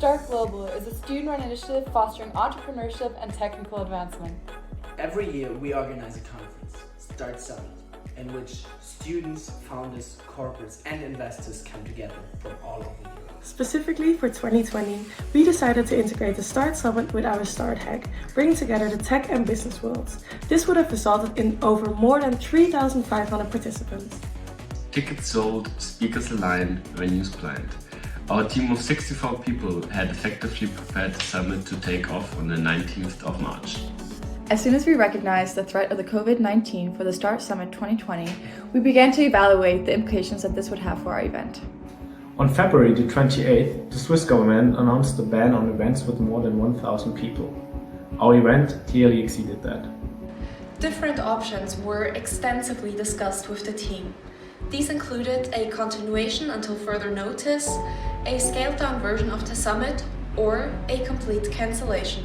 Start Global is a student-run initiative fostering entrepreneurship and technical advancement. Every year we organize a conference, Start Summit, in which students, founders, corporates and investors come together from all over Europe. Specifically for 2020, we decided to integrate the Start Summit with our Start Hack, bringing together the tech and business worlds. This would have resulted in over more than 3,500 participants. Tickets sold, speakers aligned, venues planned. Our team of 64 people had effectively prepared the summit to take off on the 19th of March. As soon as we recognized the threat of the COVID-19 for the Start Summit 2020, we began to evaluate the implications that this would have for our event. On February the 28th, the Swiss government announced a ban on events with more than 1,000 people. Our event clearly exceeded that. Different options were extensively discussed with the team. These included a continuation until further notice, a scaled-down version of the summit, or a complete cancellation.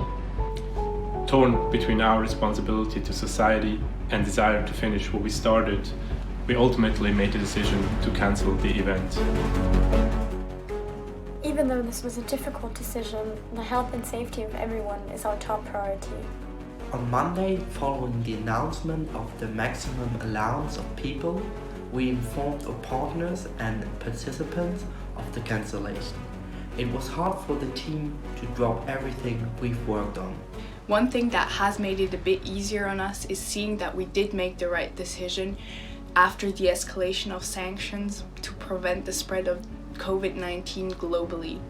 Torn between our responsibility to society and desire to finish what we started, we ultimately made the decision to cancel the event. Even though this was a difficult decision, the health and safety of everyone is our top priority. On Monday, following the announcement of the maximum allowance of people, we informed our partners and participants of the cancellation. It was hard for the team to drop everything we've worked on. One thing that has made it a bit easier on us is seeing that we did make the right decision after the escalation of sanctions to prevent the spread of COVID-19 globally.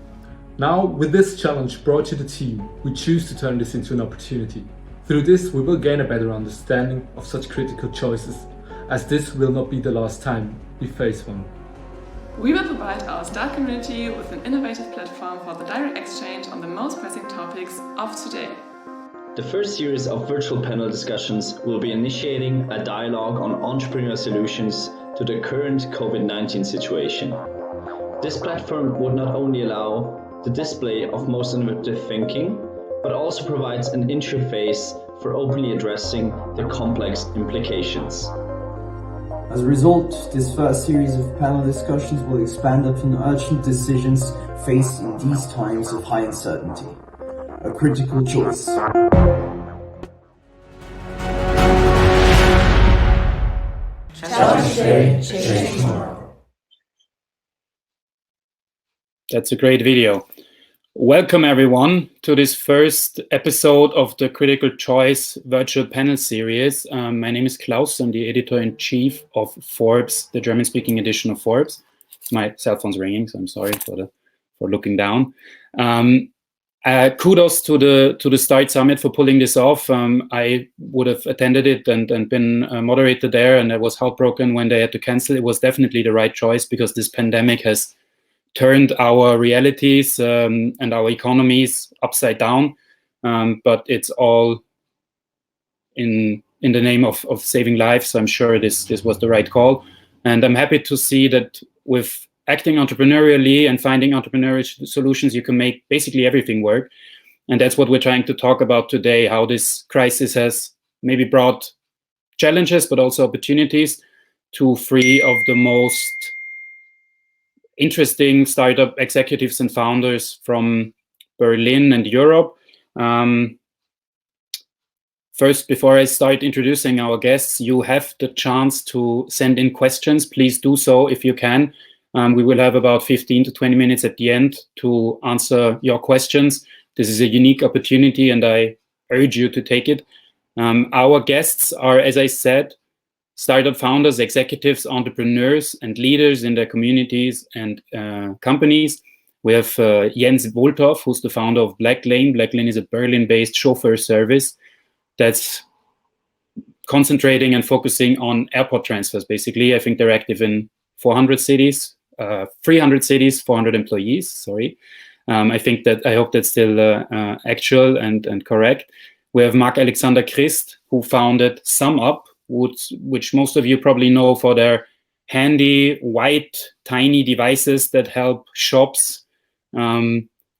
Now, with this challenge brought to the team, we choose to turn this into an opportunity. Through this, we will gain a better understanding of such critical choices, as this will not be the last time we face one. We will provide our Start community with an innovative platform for the direct exchange on the most pressing topics of today. The first series of virtual panel discussions will be initiating a dialogue on entrepreneurial solutions to the current COVID-19 situation. This platform would not only allow the display of most innovative thinking, but also provides an interface for openly addressing the complex implications. As a result, this first series of panel discussions will expand upon urgent decisions faced in these times of high uncertainty. A critical choice. Challenge today, change tomorrow. That's a great video. Welcome everyone to this first episode of the Critical Choice virtual panel series. My name is Klaus. I'm the editor-in-chief of Forbes, the German-speaking edition of Forbes. My cell phone's ringing, so I'm sorry for looking down. Kudos to the Start Summit for pulling this off. I would have attended it and been a moderator there, and I was heartbroken when they had to cancel. It was definitely the right choice because this pandemic has turned our realities and our economies upside down, but it's all in the name of saving lives. So I'm sure this was the right call, and I'm happy to see that with acting entrepreneurially and finding entrepreneurial solutions, you can make basically everything work. And that's what we're trying to talk about today, how this crisis has maybe brought challenges, but also opportunities to three of the most interesting startup executives and founders from Berlin and Europe. First, before I start introducing our guests, you have the chance to send in questions. Please do so if you can. We will have about 15 to 20 minutes at the end to answer your questions. This is a unique opportunity and I urge you to take it. Our guests are, as I said, startup founders, executives, entrepreneurs, and leaders in their communities and companies. We have Jens Wohltorf, who's the founder of Blacklane. Blacklane is a Berlin-based chauffeur service that's concentrating and focusing on airport transfers, basically. I think they're active in 400 cities, 300 cities, 400 employees, sorry. I hope that's still actual and correct. We have Marc-alexander-Christ, who founded SumUp, which most of you probably know for their handy, white, tiny devices that help shops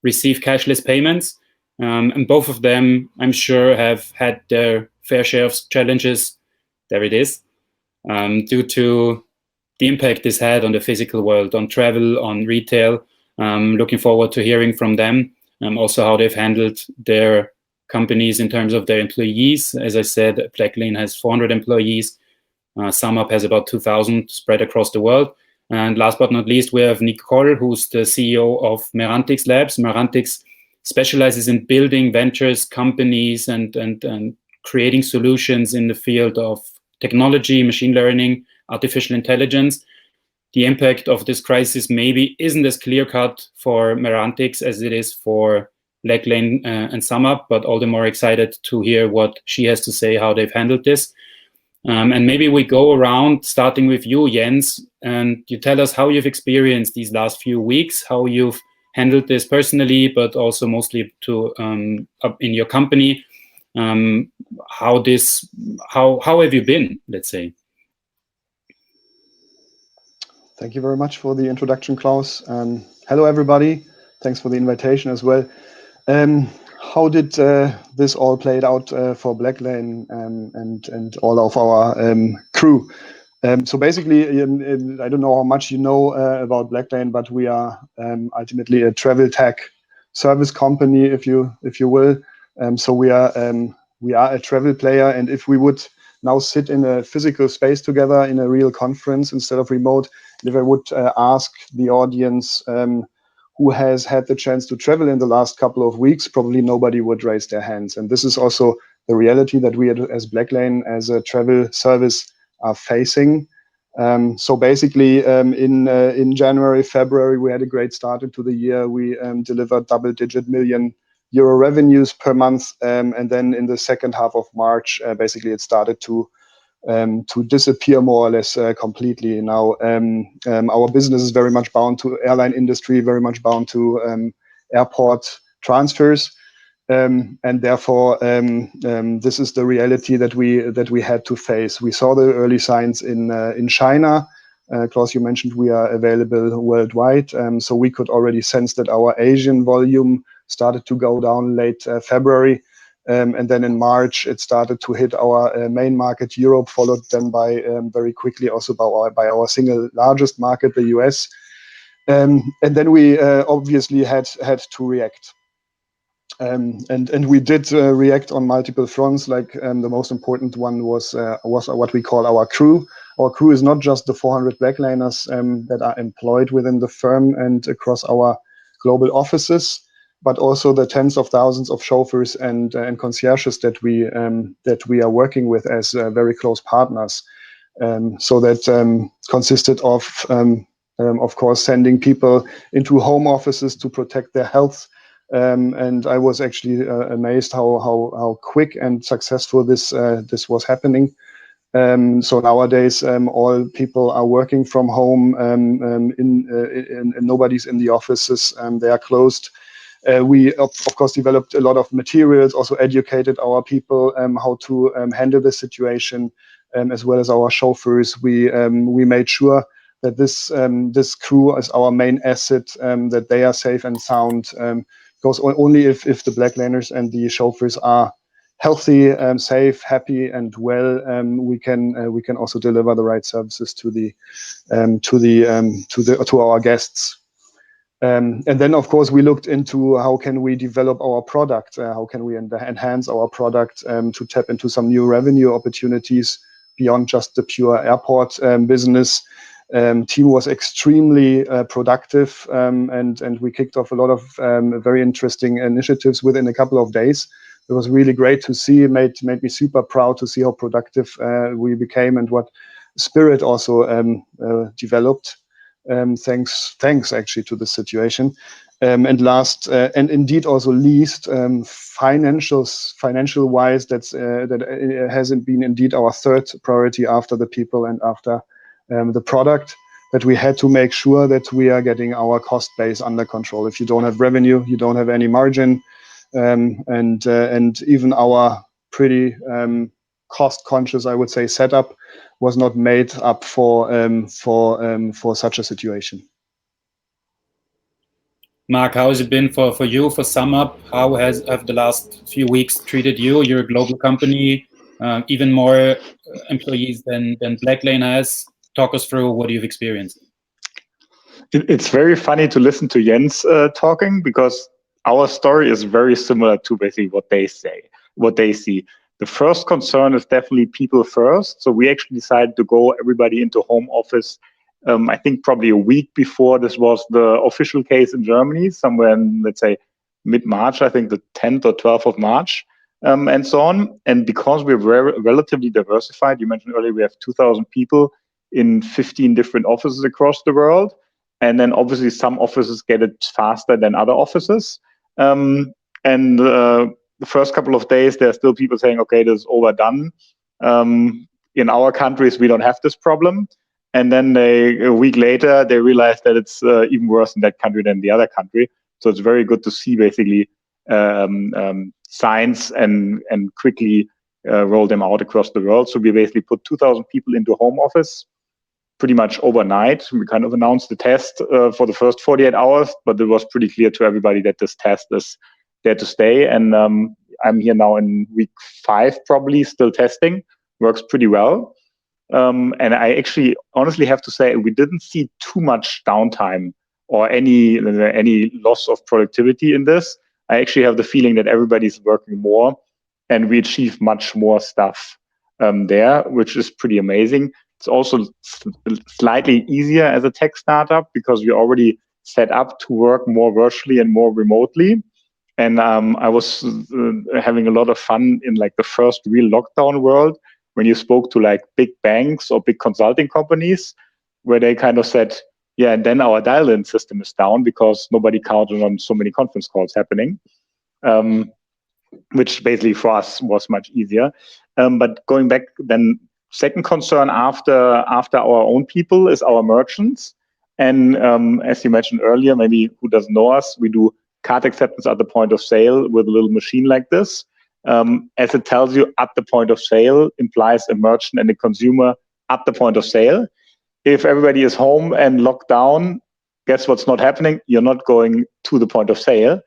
receive cashless payments. And both of them, I'm sure, have had their fair share of challenges, there it is, due to the impact this had on the physical world, on travel, on retail. Looking forward to hearing from them. also how they've handled their companies in terms of their employees. As I said, Blacklane has 400 employees. SumUp has about 2,000 spread across the world. And last but not least, we have Nicole, who's the CEO of Merantix Labs. Merantix specializes in building ventures, companies, and creating solutions in the field of technology, machine learning, artificial intelligence. The impact of this crisis maybe isn't as clear-cut for Merantix as it is for Blacklane and SumUp, but all the more excited to hear what she has to say, how they've handled this. And maybe we go around, starting with you, Jens, and you tell us how you've experienced these last few weeks, how you've handled this personally, but also mostly to up in your company. How have you been, let's say? Thank you very much for the introduction, Klaus. Hello, everybody. Thanks for the invitation as well. How did this all played out for Blacklane and all of our crew? So basically, I don't know how much you know about Blacklane, but we are ultimately a travel tech service company, if you will. So we are a travel player, and if we would now sit in a physical space together in a real conference instead of remote, if I would ask the audience who has had the chance to travel in the last couple of weeks, probably nobody would raise their hands. And this is also the reality that we as Blacklane, as a travel service, are facing. So basically, in January, February, we had a great start into the year. We delivered double-digit million euro revenues per month, and then in the second half of March, basically it started to disappear more or less completely. Now, our business is very much bound to airline industry, very much bound to airport transfers, and therefore this is the reality that we had to face. We saw the early signs in China. Klaus, you mentioned we are available worldwide, so we could already sense that our Asian volume started to go down late February. And then in March, it started to hit our main market, Europe, followed then by very quickly also by our single largest market, the US. And then we obviously had to react. And we did react on multiple fronts. Like the most important one was what we call our crew. Our crew is not just the 400 Blacklaners that are employed within the firm and across our global offices, but also the tens of thousands of chauffeurs and concierges that we are working with as very close partners. So that consisted of course, sending people into home offices to protect their health. And I was actually amazed how quick and successful this was happening. So nowadays, all people are working from home. And nobody's in the offices. They are closed. We, of course, developed a lot of materials, also educated our people how to handle the situation, as well as our chauffeurs. We made sure that this crew is our main asset, that they are safe and sound. Because only if the Blacklaners and the chauffeurs are healthy, safe, happy, and well, we can also deliver the right services to our guests. And then, of course, we looked into how can we develop our product, how can we enhance our product to tap into some new revenue opportunities beyond just the pure airport business. Team was extremely productive, and we kicked off a lot of very interesting initiatives within a couple of days. It was really great to see. It made me super proud to see how productive we became and what spirit also developed. Thanks actually to the situation. And last and indeed also least, financial wise, that hasn't been indeed our third priority after the people and after the product, that we had to make sure that we are getting our cost base under control. If you don't have revenue, you don't have any margin, and even our pretty cost conscious, I would say, setup was not made up for such a situation. Marc, how has it been for you, for SumUp? How have the last few weeks treated you? You're a global company, even more employees than Blacklane has. Talk us through what you've experienced. It's very funny to listen to Jens talking, because our story is very similar to basically what they see. The first concern is definitely people first. So we actually decided to go everybody into home office. I think probably a week before this was the official case in Germany, somewhere in, let's say, mid-March, I think the 10th or 12th of March, and so on. And because we're relatively diversified, you mentioned earlier, we have 2,000 people in 15 different offices across the world. And then obviously some offices get it faster than other offices. The first couple of days, there are still people saying, okay, this is overdone. In our countries, we don't have this problem. And then a week later, they realize that it's even worse in that country than the other country. So it's very good to see basically signs and quickly roll them out across the world. So we basically put 2,000 people into home office pretty much overnight. We kind of announced the test for the first 48 hours, but it was pretty clear to everybody that this test is there to stay. And I'm here now in week 5, probably still testing. Works pretty well. And I actually honestly have to say we didn't see too much downtime or any loss of productivity in this. I actually have the feeling that everybody's working more and we achieve much more stuff there, which is pretty amazing. It's also slightly easier as a tech startup because we already set up to work more virtually and more remotely. And I was having a lot of fun in like the first real lockdown world when you spoke to like big banks or big consulting companies where they kind of said, yeah, and then our dial-in system is down because nobody counted on so many conference calls happening, which basically for us was much easier. But going back then, second concern after our own people is our merchants. And as you mentioned earlier, maybe who doesn't know us, we do card acceptance at the point of sale with a little machine like this. As it tells you, at the point of sale implies a merchant and a consumer at the point of sale. If everybody is home and locked down, guess what's not happening? You're not going to the point of sale,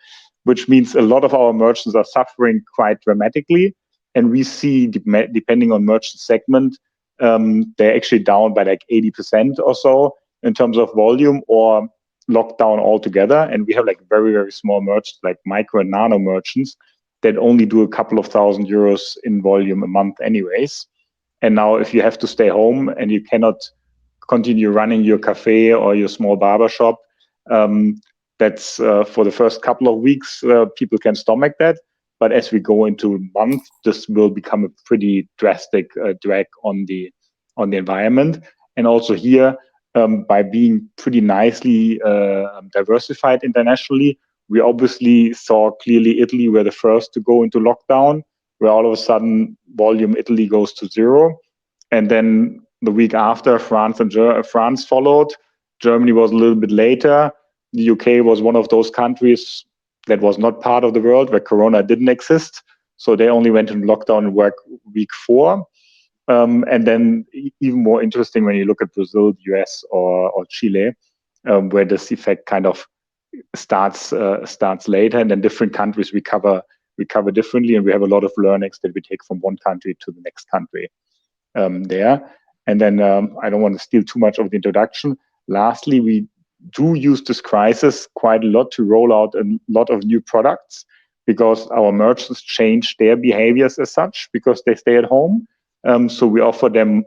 which means a lot of our merchants are suffering quite dramatically. And we see, depending on merchant segment, they're actually down by like 80% or so in terms of volume or locked down altogether. And we have like very, very small merchants, like micro and nano merchants that only do a couple of €1,000 in volume a month anyways. And now if you have to stay home and you cannot continue running your cafe or your small barber shop, that's for the first couple of weeks, people can stomach that. But as we go into month, this will become a pretty drastic drag on the environment. And also here, by being pretty nicely diversified internationally, we obviously saw clearly Italy were the first to go into lockdown, where all of a sudden volume Italy goes to 0. And then the week after, France followed. Germany was a little bit later. The UK was one of those countries that was not part of the world where Corona didn't exist. So they only went into lockdown in week 4. And then even more interesting when you look at Brazil, the US or Chile, where this effect kind of starts later, and then different countries recover differently, and we have a lot of learnings that we take from one country to the next country there. And then I don't want to steal too much of the introduction. Lastly, we do use this crisis quite a lot to roll out a lot of new products because our merchants change their behaviors as such because they stay at home. So we offer them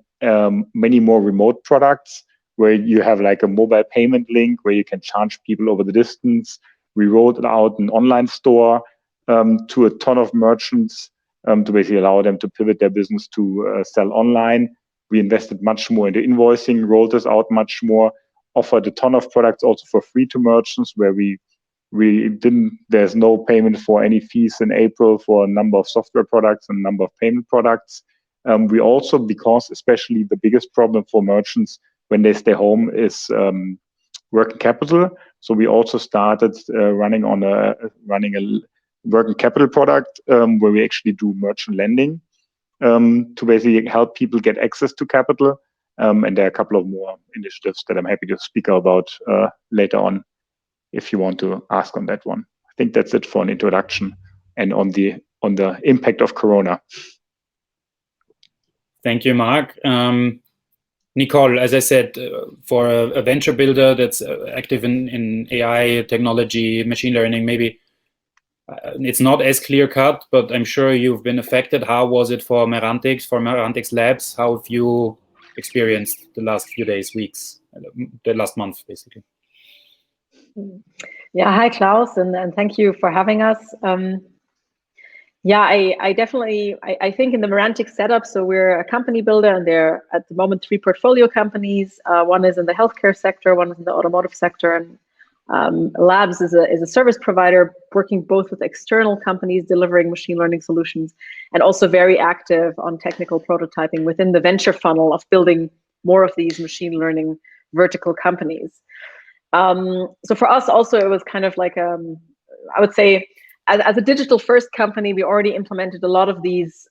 many more remote products where you have like a mobile payment link where you can charge people over the distance. We rolled out an online store to a ton of merchants to basically allow them to pivot their business to sell online. We invested much more into invoicing, rolled this out much more, offered a ton of products also for free to merchants where there's no payment for any fees in April for a number of software products and a number of payment products. We also, because especially the biggest problem for merchants when they stay home is working capital. So we also started running a working capital product where we actually do merchant lending to basically help people get access to capital. And there are a couple of more initiatives that I'm happy to speak about later on if you want to ask on that one. I think that's it for an introduction and on the impact of Corona. Thank you, Marc. Nicole, as I said, for a venture builder that's active in AI, technology, machine learning, maybe It's not as clear cut, but I'm sure you've been affected. How was it for Merantix Labs? How have you experienced the last few days, weeks, the last month, basically? Yeah, hi Klaus, and thank you for having us. Yeah, I definitely, I think in the Merantix setup, so we're a company builder, and there are at the moment 3 portfolio companies. One is in the healthcare sector, one is in the automotive sector, and Labs is a service provider working both with external companies delivering machine learning solutions, and also very active on technical prototyping within the venture funnel of building more of these machine learning vertical companies. So for us also, it was kind of like, I would say, as a digital first company, we already implemented a lot of these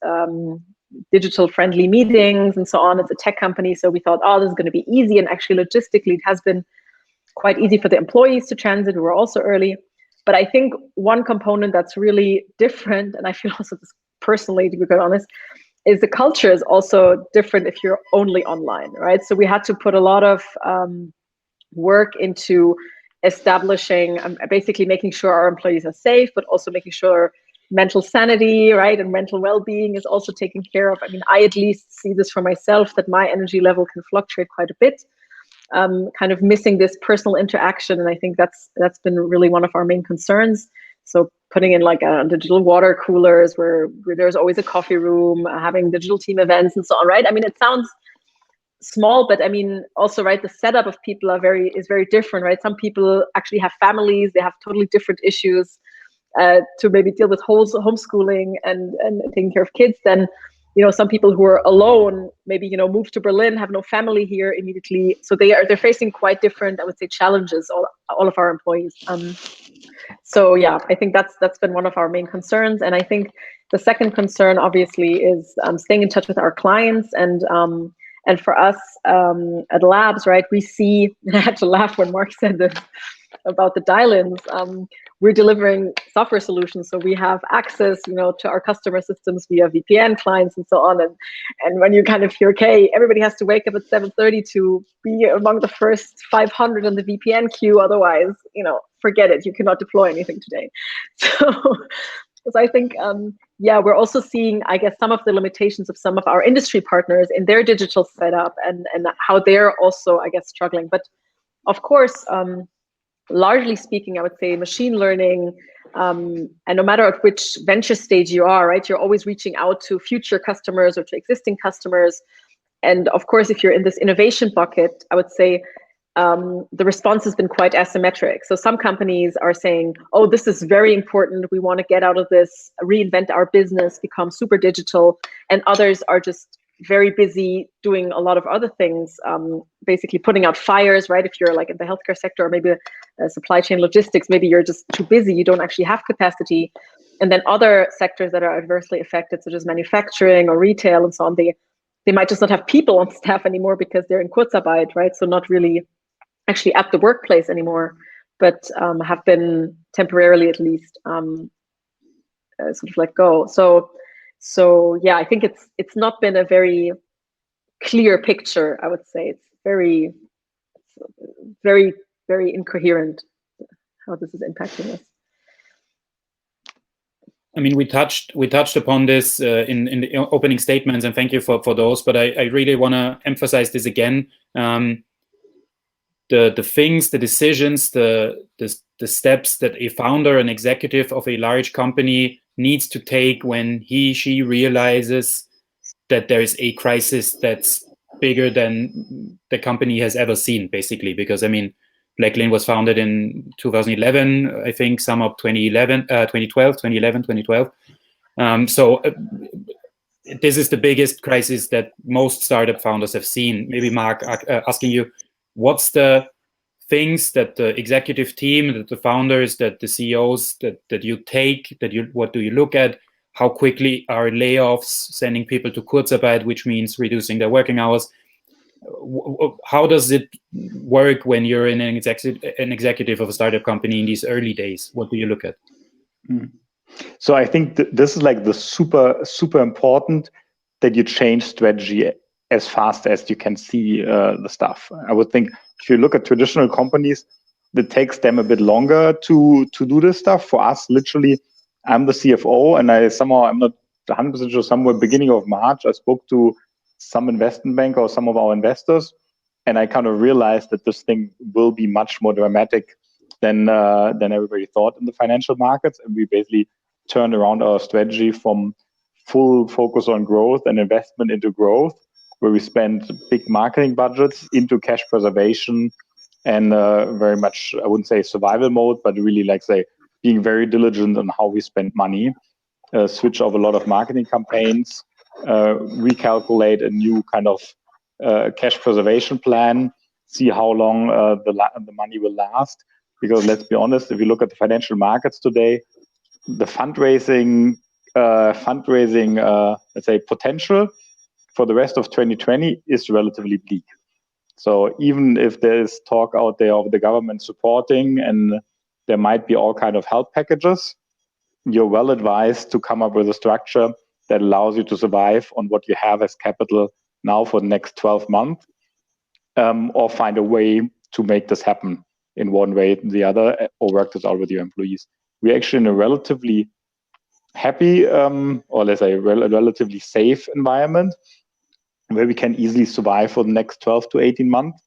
digital friendly meetings and so on. It's a tech company, so we thought, oh, this is going to be easy. And actually, logistically, it has been quite easy for the employees to transit. We were also early. But I think one component that's really different, and I feel also this personally, to be quite honest, is the culture is also different if you're only online, right? So we had to put a lot of work into establishing, basically making sure our employees are safe, but also making sure mental sanity, right, and mental well-being is also taken care of. I mean, I at least see this for myself, that my energy level can fluctuate quite a bit, kind of missing this personal interaction, and I think that's been really one of our main concerns. So putting in like digital water coolers where there's always a coffee room, having digital team events and so on, right? I mean, it sounds small, but I mean, also, right, the setup of people is very different, right? Some people actually have families, they have totally different issues to maybe deal with homeschooling and taking care of kids than, you know, some people who are alone, maybe, you know, move to Berlin, have no family here immediately. So they're facing quite different, I would say, challenges, all of our employees. So yeah, I think that's been one of our main concerns. And I think the second concern obviously is staying in touch with our clients. And for us at Labs, right, we see, and I had to laugh when Mark said this about the dial-ins, we're delivering software solutions. So we have access, you know, to our customer systems via VPN clients and so on. And when you kind of hear, okay, everybody has to wake up at 7:30 to be among the first 500 in the VPN queue, otherwise, you know, forget it, you cannot deploy anything today. So I think, yeah, we're also seeing, I guess, some of the limitations of some of our industry partners in their digital setup and how they're also, I guess, struggling. But of course, largely speaking, I would say machine learning, and no matter at which venture stage you are, right, you're always reaching out to future customers or to existing customers. And of course, if you're in this innovation bucket, I would say, the response has been quite asymmetric. So some companies are saying, oh, this is very important, we want to get out of this, reinvent our business, become super digital. And others are just very busy doing a lot of other things, basically putting out fires, right? If you're like in the healthcare sector or maybe supply chain logistics, maybe you're just too busy, you don't actually have capacity. And then other sectors that are adversely affected, such as manufacturing or retail and so on, they might just not have people on staff anymore because they're in Kurzarbeit, right? So not really actually at the workplace anymore, but have been temporarily at least sort of let go. So yeah, I think it's not been a very clear picture, I would say. It's very, very, very incoherent how this is impacting us. I mean, we touched upon this in the opening statements, and thank you for those, but I really want to emphasize this again. The things, the decisions, the steps that a founder, an executive of a large company needs to take when she realizes that there is a crisis that's bigger than the company has ever seen, basically. Because I mean, Blacklane was founded in 2011, I think, SumUp 2012. So this is the biggest crisis that most startup founders have seen. Maybe Mark, asking you, what's the things that the executive team, that the founders, that the CEOs, that you take, what do you look at? How quickly are layoffs, sending people to Kurzarbeit, which means reducing their working hours? How does it work when you're in an executive of a startup company in these early days? What do you look at? So I think this is like the super important that you change strategy as fast as you can see the stuff. I would think if you look at traditional companies, it takes them a bit longer to do this stuff. For us, literally, I'm the CFO, and I'm not 100% sure, somewhere beginning of March, I spoke to some investment bank or some of our investors, and I kind of realized that this thing will be much more dramatic than everybody thought in the financial markets. And we basically turned around our strategy from full focus on growth and investment into growth, where we spent big marketing budgets into cash preservation and very much, I wouldn't say survival mode, but really like say being very diligent on how we spend money, switch off a lot of marketing campaigns, recalculate a new kind of cash preservation plan, see how long the money will last. Because let's be honest, if you look at the financial markets today, the fundraising, let's say, potential for the rest of 2020 is relatively bleak. So even if there is talk out there of the government supporting and there might be all kind of help packages, you're well advised to come up with a structure that allows you to survive on what you have as capital now for the next 12 months, or find a way to make this happen in one way or the other, or work this out with your employees. We're actually in a relatively happy, or let's say relatively safe environment where we can easily survive for the next 12 to 18 months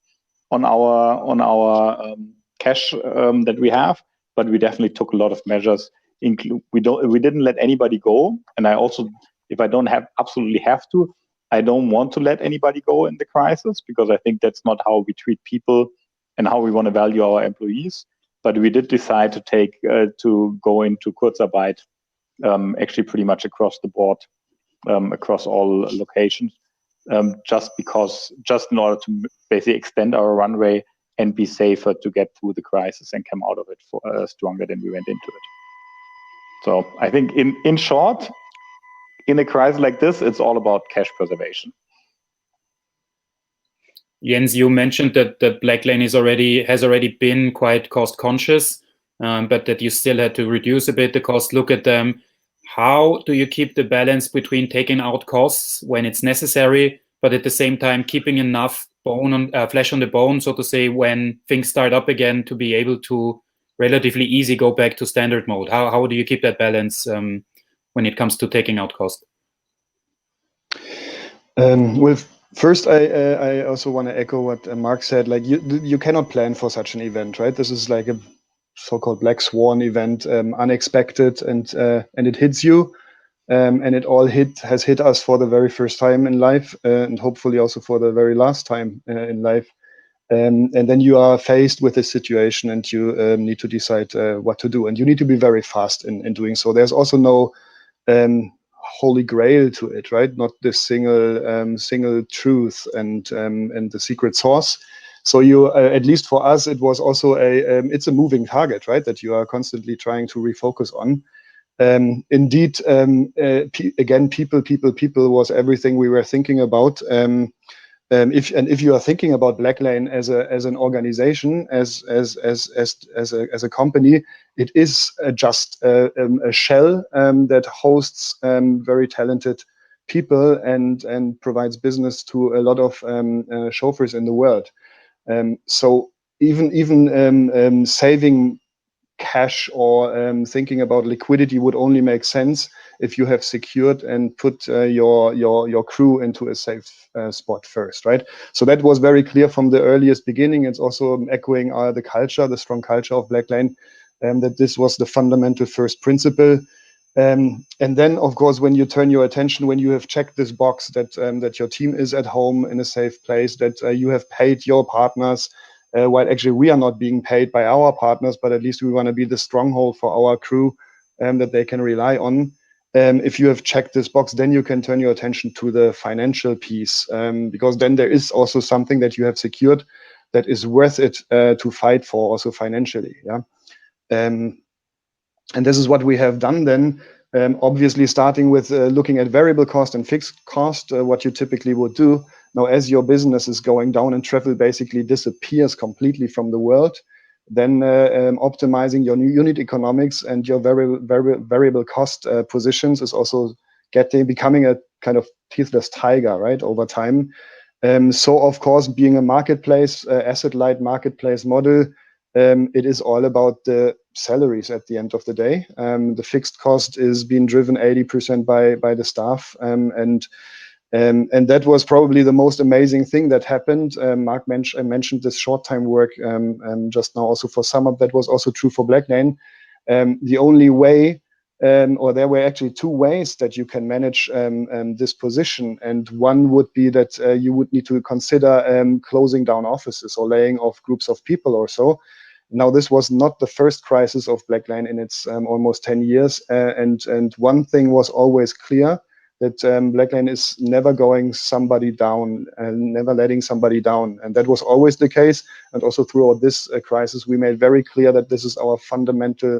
on our cash that we have. But we definitely took a lot of measures. We didn't let anybody go, and I also, if I don't absolutely have to, I don't want to let anybody go in the crisis, because I think that's not how we treat people and how we want to value our employees. But we did decide to go into Kurzarbeit, actually pretty much across the board, across all locations, just in order to basically extend our runway and be safer to get through the crisis and come out of it stronger than we went into it. So I think in short, in a crisis like this, it's all about cash preservation. Jens, you mentioned that Blacklane has already been quite cost conscious, but that you still had to reduce a bit the cost. Look at them. How do you keep the balance between taking out costs when it's necessary, but at the same time keeping enough flesh on the bone, so to say, when things start up again, to be able to relatively easy go back to standard mode? How do you keep that balance when it comes to taking out cost? Well, first, I also want to echo what Marc said. Like you cannot plan for such an event, right? This is like a so-called black swan event, unexpected, and it hits you, and it all has hit us for the very first time in life, and hopefully also for the very last time in life. And then you are faced with this situation, and you need to decide what to do, and you need to be very fast in doing so. There's also no holy grail to it, right? Not this single truth and the secret sauce. So you, at least for us, it was also it's a moving target, right? That you are constantly trying to refocus on. Indeed, again, people was everything we were thinking about. If you are thinking about Blacklane as an organization, as a company, it is just a shell that hosts very talented people and provides business to a lot of chauffeurs in the world. So even saving cash or thinking about liquidity would only make sense if you have secured and put your crew into a safe spot first, right? So that was very clear from the earliest beginning. It's also echoing the strong culture of Blacklane, that this was the fundamental first principle. And then, of course, when you turn your attention, when you have checked this box that your team is at home in a safe place, that you have paid your partners, while actually we are not being paid by our partners, but at least we want to be the stronghold for our crew that they can rely on. If you have checked this box, then you can turn your attention to the financial piece, because then there is also something that you have secured that is worth it to fight for also financially. Yeah. And this is what we have done then, obviously starting with looking at variable cost and fixed cost, what you typically would do. Now, as your business is going down and travel basically disappears completely from the world, then optimizing your new unit economics and your variable cost positions is also becoming a kind of teethless tiger, right, over time. So, of course, being a marketplace, asset-light marketplace model, it is all about the salaries at the end of the day. The fixed cost is being driven 80% by the staff, and that was probably the most amazing thing that happened. Marc mentioned this short-time work just now also for SumUp. That was also true for Blacklane. The only way, or there were actually two ways that you can manage this position. And one would be that you would need to consider closing down offices or laying off groups of people or so. Now, this was not the first crisis of Blacklane in its almost 10 years. And one thing was always clear, that Blacklane is never going somebody down and never letting somebody down. And that was always the case. And also throughout this crisis, we made very clear that this is our fundamental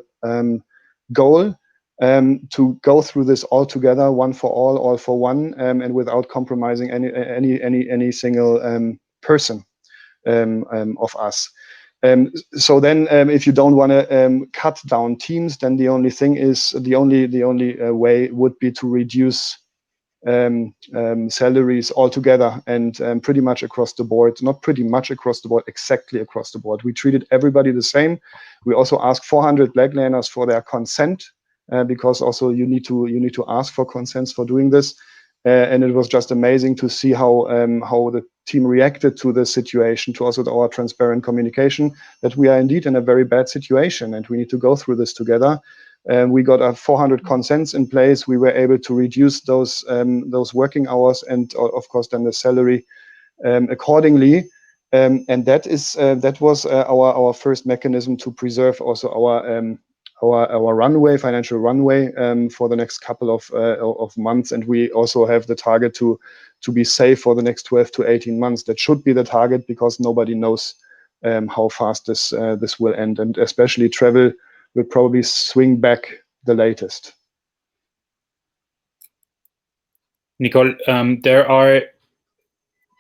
goal, to go through this all together, one for all for one, and without compromising any single person of us. So then, if you don't want to cut down teams, then the only thing is the only way would be to reduce salaries altogether, and pretty much across the board. Not pretty much across the board, exactly across the board. We treated everybody the same. We also asked 400 Blacklaners for their consent, because also you need to ask for consents for doing this. And it was just amazing to see how the team reacted to the situation, to also our transparent communication, that we are indeed in a very bad situation and we need to go through this together. We got 400 consents in place. We were able to reduce those working hours and, of course, then the salary accordingly. And that was our first mechanism to preserve also our runway, financial runway, for the next couple of months. And we also have the target to be safe for the next 12 to 18 months. That should be the target, because nobody knows how fast this will end, and especially travel will probably swing back the latest. Nicole, there are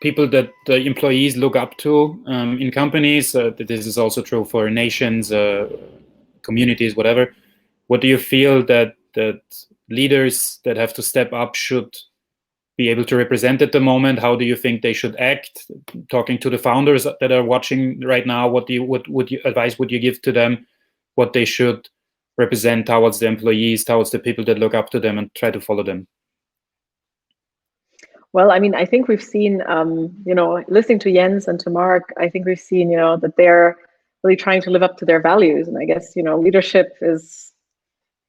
people that the employees look up to in companies. This is also true for nations, communities, whatever. What do you feel that leaders that have to step up should be able to represent at the moment? How do you think they should act? Talking to the founders that are watching right now, what advice would you give to them? What they should represent towards the employees, towards the people that look up to them and try to follow them? Well, I mean, I think we've seen, listening to Jens and to Marc, I think we've seen, that they're really trying to live up to their values. And I guess, leadership is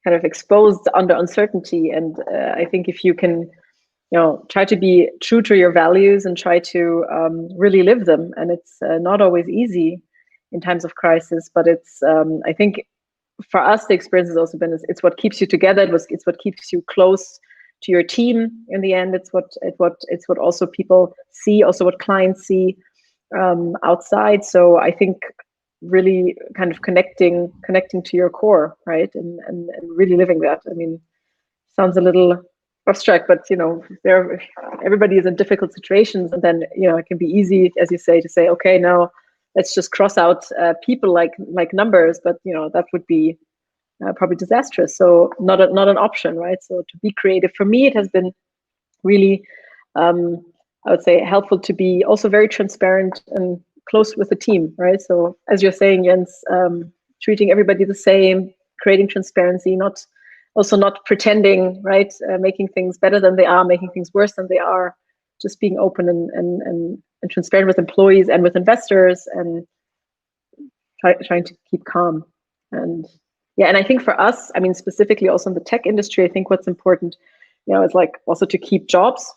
kind of exposed under uncertainty. And I think if you can, try to be true to your values and try to really live them. And it's not always easy in times of crisis, but it's, I think for us, the experience has also been, it's what keeps you together. It's what keeps you close to your team in the end. It's what also people see, also what clients see outside. So I think really kind of connecting to your core, right? And really living that. I mean, sounds a little abstract, but everybody is in difficult situations, and then it can be easy, as you say, to say, okay, now let's just cross out people like numbers, but that would be probably disastrous. So not an option, right? So to be creative, for me, it has been really, I would say, helpful to be also very transparent and close with the team, right? So as you're saying, Jens, treating everybody the same, creating transparency, not pretending, right? Making things better than they are, making things worse than they are, just being open and transparent with employees and with investors, and trying to keep calm. And yeah, and I think for us, I mean, specifically also in the tech industry, I think what's important, is like also to keep jobs,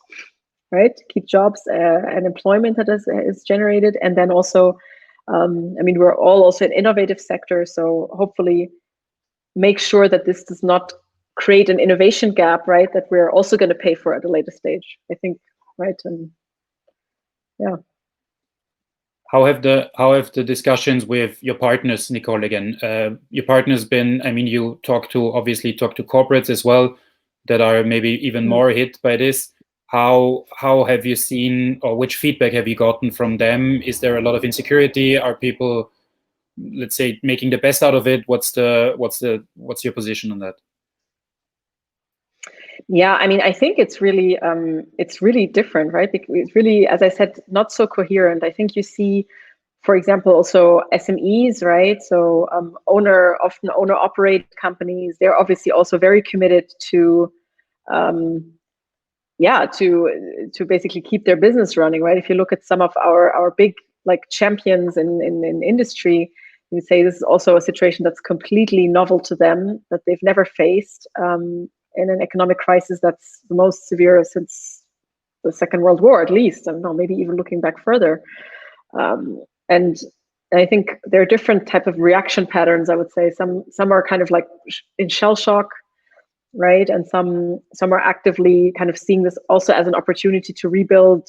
right? Keep jobs and employment that is generated. And then also, I mean, we're all also an innovative sector. So hopefully make sure that this does not create an innovation gap, right? That we're also going to pay for at a later stage, I think, right? And yeah. How have the discussions with your partners, Nicole, again? Your partner's been, I mean, you obviously talk to corporates as well that are maybe even more hit by this. How have you seen, or which feedback have you gotten from them? Is there a lot of insecurity? Are people, let's say, making the best out of it? What's your position on that? Yeah, I mean, I think it's really different, right? It's really, as I said, not so coherent. I think you see for example, also SMEs, right? So often owner-operated companies, they're obviously also very committed to, to basically keep their business running, right? If you look at some of our big like champions in industry, you would say this is also a situation that's completely novel to them, that they've never faced in an economic crisis that's the most severe since the Second World War, at least. I don't know, maybe even looking back further. And I think there are different type of reaction patterns, I would say. Some are kind of like in shell shock, right? And some are actively kind of seeing this also as an opportunity to rebuild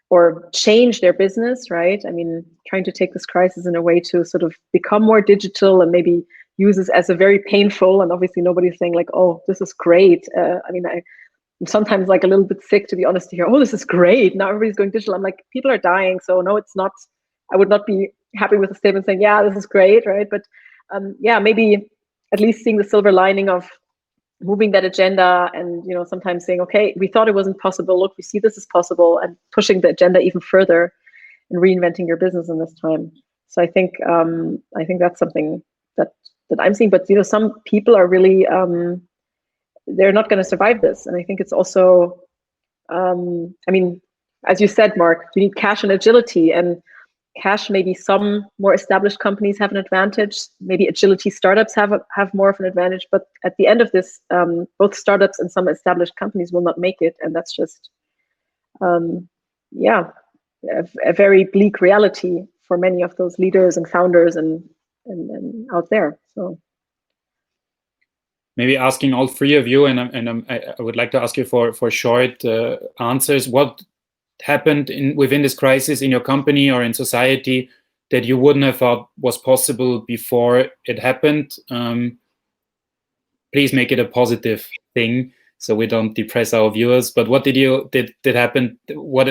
or change their business, right? I mean, trying to take this crisis in a way to sort of become more digital and maybe use this as a very painful, and obviously nobody's saying like, oh, this is great. I mean, I'm sometimes like a little bit sick, to be honest, to hear, oh, this is great, now everybody's going digital. I'm like, people are dying, so no, it's not. I would not be happy with a statement saying, yeah, this is great, right? But yeah, maybe at least seeing the silver lining of moving that agenda, and sometimes saying, okay, we thought it wasn't possible, look, we see this is possible, and pushing the agenda even further and reinventing your business in this time. So I think that's something that I'm seeing. But some people are really they're not going to survive this, and I think it's also I mean, as you said, Mark, you need cash and agility, and cash, maybe some more established companies have an advantage. Maybe agility startups have more of an advantage. But at the end of this, both startups and some established companies will not make it, and that's just, a very bleak reality for many of those leaders and founders and out there. So maybe asking all three of you, and I would like to ask you for short answers. What happened within this crisis in your company or in society that you wouldn't have thought was possible before it happened? Please make it a positive thing so we don't depress our viewers. But what did happen? What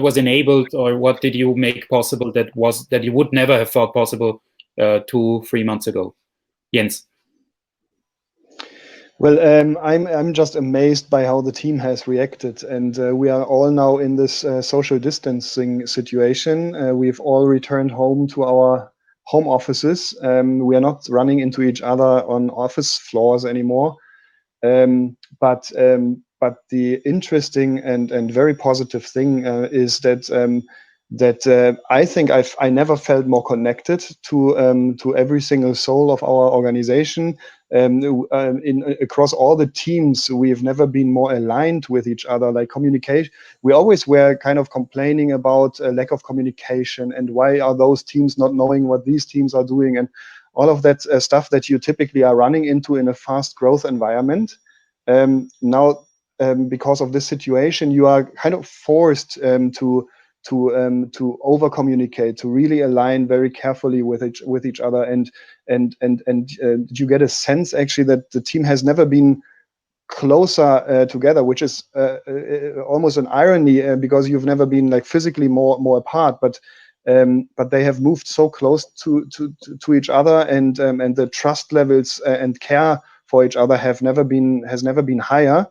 was enabled, or what did you make possible that you would never have thought possible 2-3 months ago? Jens. Well, I'm just amazed by how the team has reacted, and we are all now in this social distancing situation. We've all returned home to our home offices. We are not running into each other on office floors anymore. But the interesting and very positive thing is that I think I never felt more connected to every single soul of our organization. Across all the teams, we've never been more aligned with each other. Like communication, we always were kind of complaining about a lack of communication and why are those teams not knowing what these teams are doing, and all of that stuff that you typically are running into in a fast growth environment. Now, because of this situation, you are kind of forced to over communicate, to really align very carefully with each other, and you get a sense actually that the team has never been closer together, which is almost an irony because you've never been like physically more apart, but they have moved so close to each other, and the trust levels and care for each other has never been higher,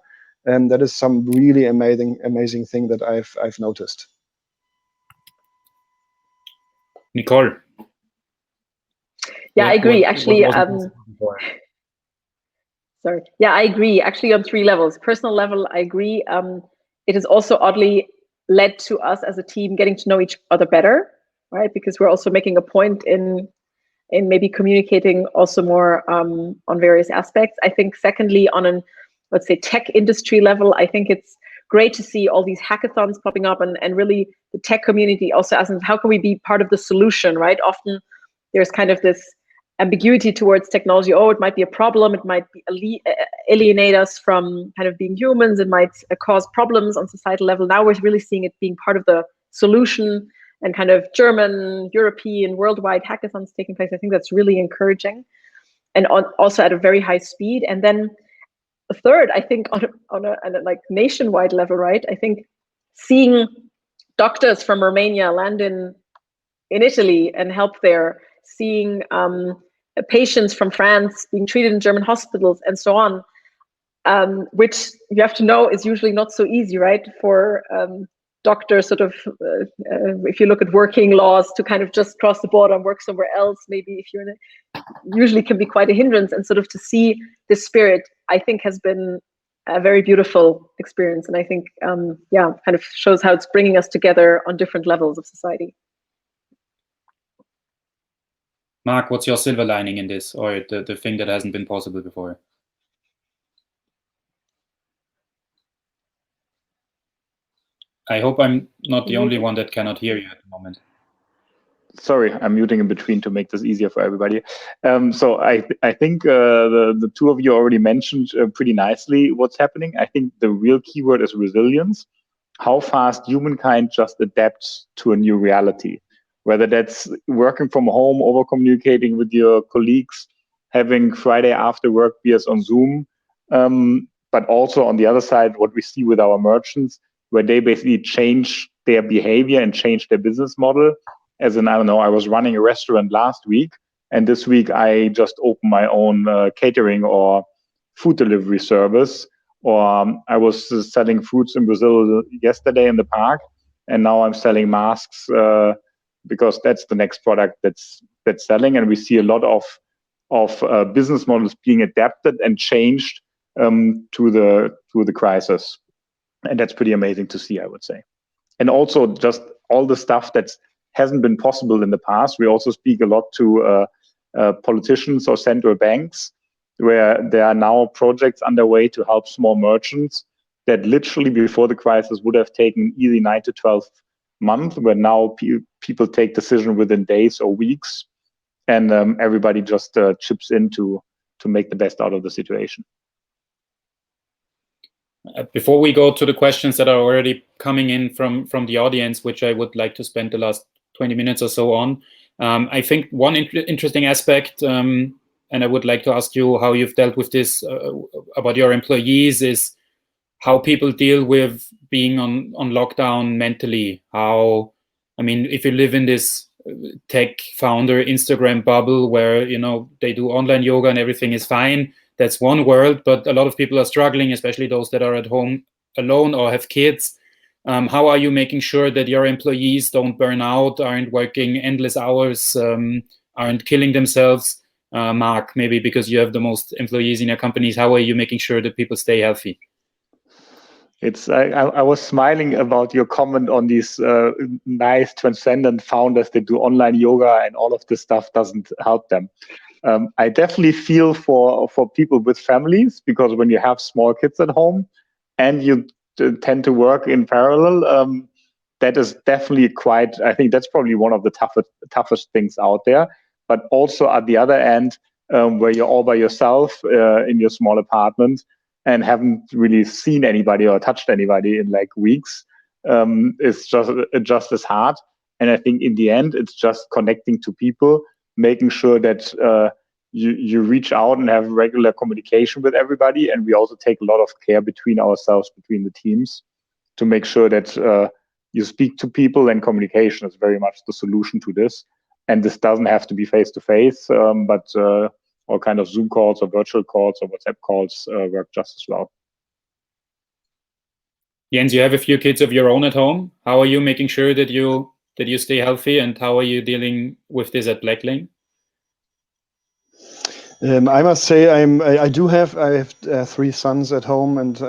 and that is some really amazing thing that I've noticed. Nicole. Yeah, I agree. Actually, sorry. Yeah, I agree. Actually, on 3 levels. Personal level, I agree. It has also oddly led to us as a team getting to know each other better, right? Because we're also making a point in maybe communicating also more on various aspects. I think secondly, on an, let's say, tech industry level, I think it's great to see all these hackathons popping up, and really the tech community also asking, how can we be part of the solution, right? Often there's kind of this ambiguity towards technology. Oh, it might be a problem. It might be alienate us from kind of being humans. It might cause problems on societal level. Now we're really seeing it being part of the solution, and kind of German, European, worldwide hackathons taking place. I think that's really encouraging, and also at a very high speed. And then a third, I think on a like nationwide level, right? I think seeing doctors from Romania land in Italy and help there, seeing patients from France being treated in German hospitals and so on, which you have to know is usually not so easy, right? For doctor sort of, if you look at working laws, to kind of just cross the border and work somewhere else, maybe if you're in a, usually can be quite a hindrance. And sort of to see this spirit, I think, has been a very beautiful experience. And I think, yeah, kind of shows how it's bringing us together on different levels of society. Marc, what's your silver lining in this, or the thing that hasn't been possible before? I hope I'm not the only one that cannot hear you at the moment. Sorry, I'm muting in between to make this easier for everybody. So I think the two of you already mentioned pretty nicely what's happening. I think the real keyword is resilience. How fast humankind just adapts to a new reality, whether that's working from home, over communicating with your colleagues, having Friday after work beers on Zoom, but also on the other side, what we see with our merchants, where they basically change their behavior and change their business model. As in, I don't know, I was running a restaurant last week, and this week I just opened my own catering or food delivery service. Or I was selling fruits in Brazil yesterday in the park, and now I'm selling masks because that's the next product that's selling. And we see a lot of business models being adapted and changed to the crisis. And that's pretty amazing to see, I would say. And also just all the stuff that hasn't been possible in the past. We also speak a lot to politicians or central banks, where there are now projects underway to help small merchants that literally before the crisis would have taken easy 9 to 12 months, where now people take decision within days or weeks, and everybody just chips in to make the best out of the situation. Before we go to the questions that are already coming in from the audience, which I would like to spend the last 20 minutes or so on, I think one interesting aspect, and I would like to ask you how you've dealt with this about your employees, is how people deal with being on lockdown mentally. How, I mean, if you live in this tech founder Instagram bubble where, you know, they do online yoga and everything is fine, that's one world, but a lot of people are struggling, especially those that are at home alone or have kids. How are you making sure that your employees don't burn out, aren't working endless hours, aren't killing themselves? Marc, maybe because you have the most employees in your companies, how are you making sure that people stay healthy? I was smiling about your comment on these nice transcendent founders that do online yoga and all of this stuff doesn't help them. I definitely feel for people with families, because when you have small kids at home and you tend to work in parallel, that is definitely quite, I think that's probably one of the toughest things out there. But also at the other end, where you're all by yourself in your small apartment and haven't really seen anybody or touched anybody in like weeks, it's just as hard. And I think in the end, it's just connecting to people, making sure that you reach out and have regular communication with everybody. And we also take a lot of care between ourselves, between the teams, to make sure that you speak to people, and communication is very much the solution to this. And this doesn't have to be face-to-face, but all kind of Zoom calls or virtual calls or WhatsApp calls work just as well. Jens, you have a few kids of your own at home. How are you making sure that you stay healthy, and how are you dealing with this at Blacklane? I must say I have 3 sons at home, and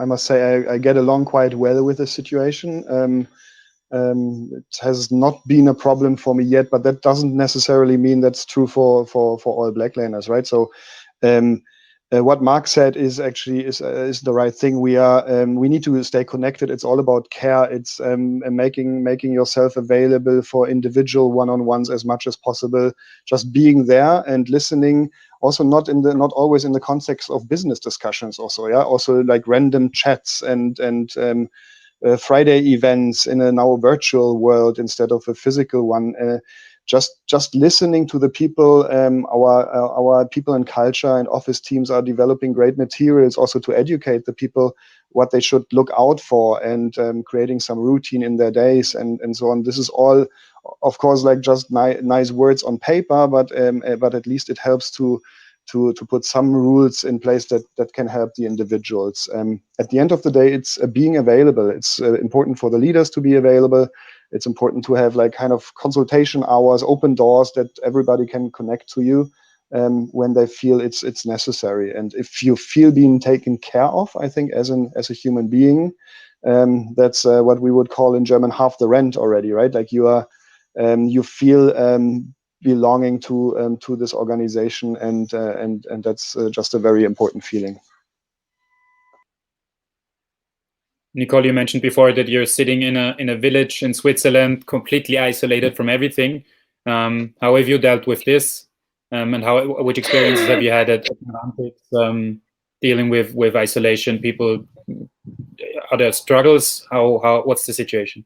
I must say I get along quite well with the situation. It has not been a problem for me yet, but that doesn't necessarily mean that's true for all Blacklaners, right? So what Marc said is actually is the right thing. We need to stay connected. It's all about care. It's making yourself available for individual one-on-ones as much as possible. Just being there and listening. Also, not always in the context of business discussions. Also, yeah. Also, like random chats and Friday events in a now virtual world instead of a physical one. Just listening to the people. Our people and culture and office teams are developing great materials also to educate the people what they should look out for, and creating some routine in their days and so on. This is all, of course, like just nice words on paper, but at least it helps to to put some rules in place that can help the individuals. At the end of the day, it's being available. It's important for the leaders to be available. It's important to have like kind of consultation hours, open doors that everybody can connect to you when they feel it's necessary. And if you feel being taken care of, I think as a human being, that's what we would call in German half the rent already, right? Like you feel belonging to this organization, and that's just a very important feeling. Nicole, you mentioned before that you're sitting in a village in Switzerland, completely isolated from everything. How have you dealt with this? And which experiences have you had at Atlantic dealing with isolation? People, are there struggles? What's the situation?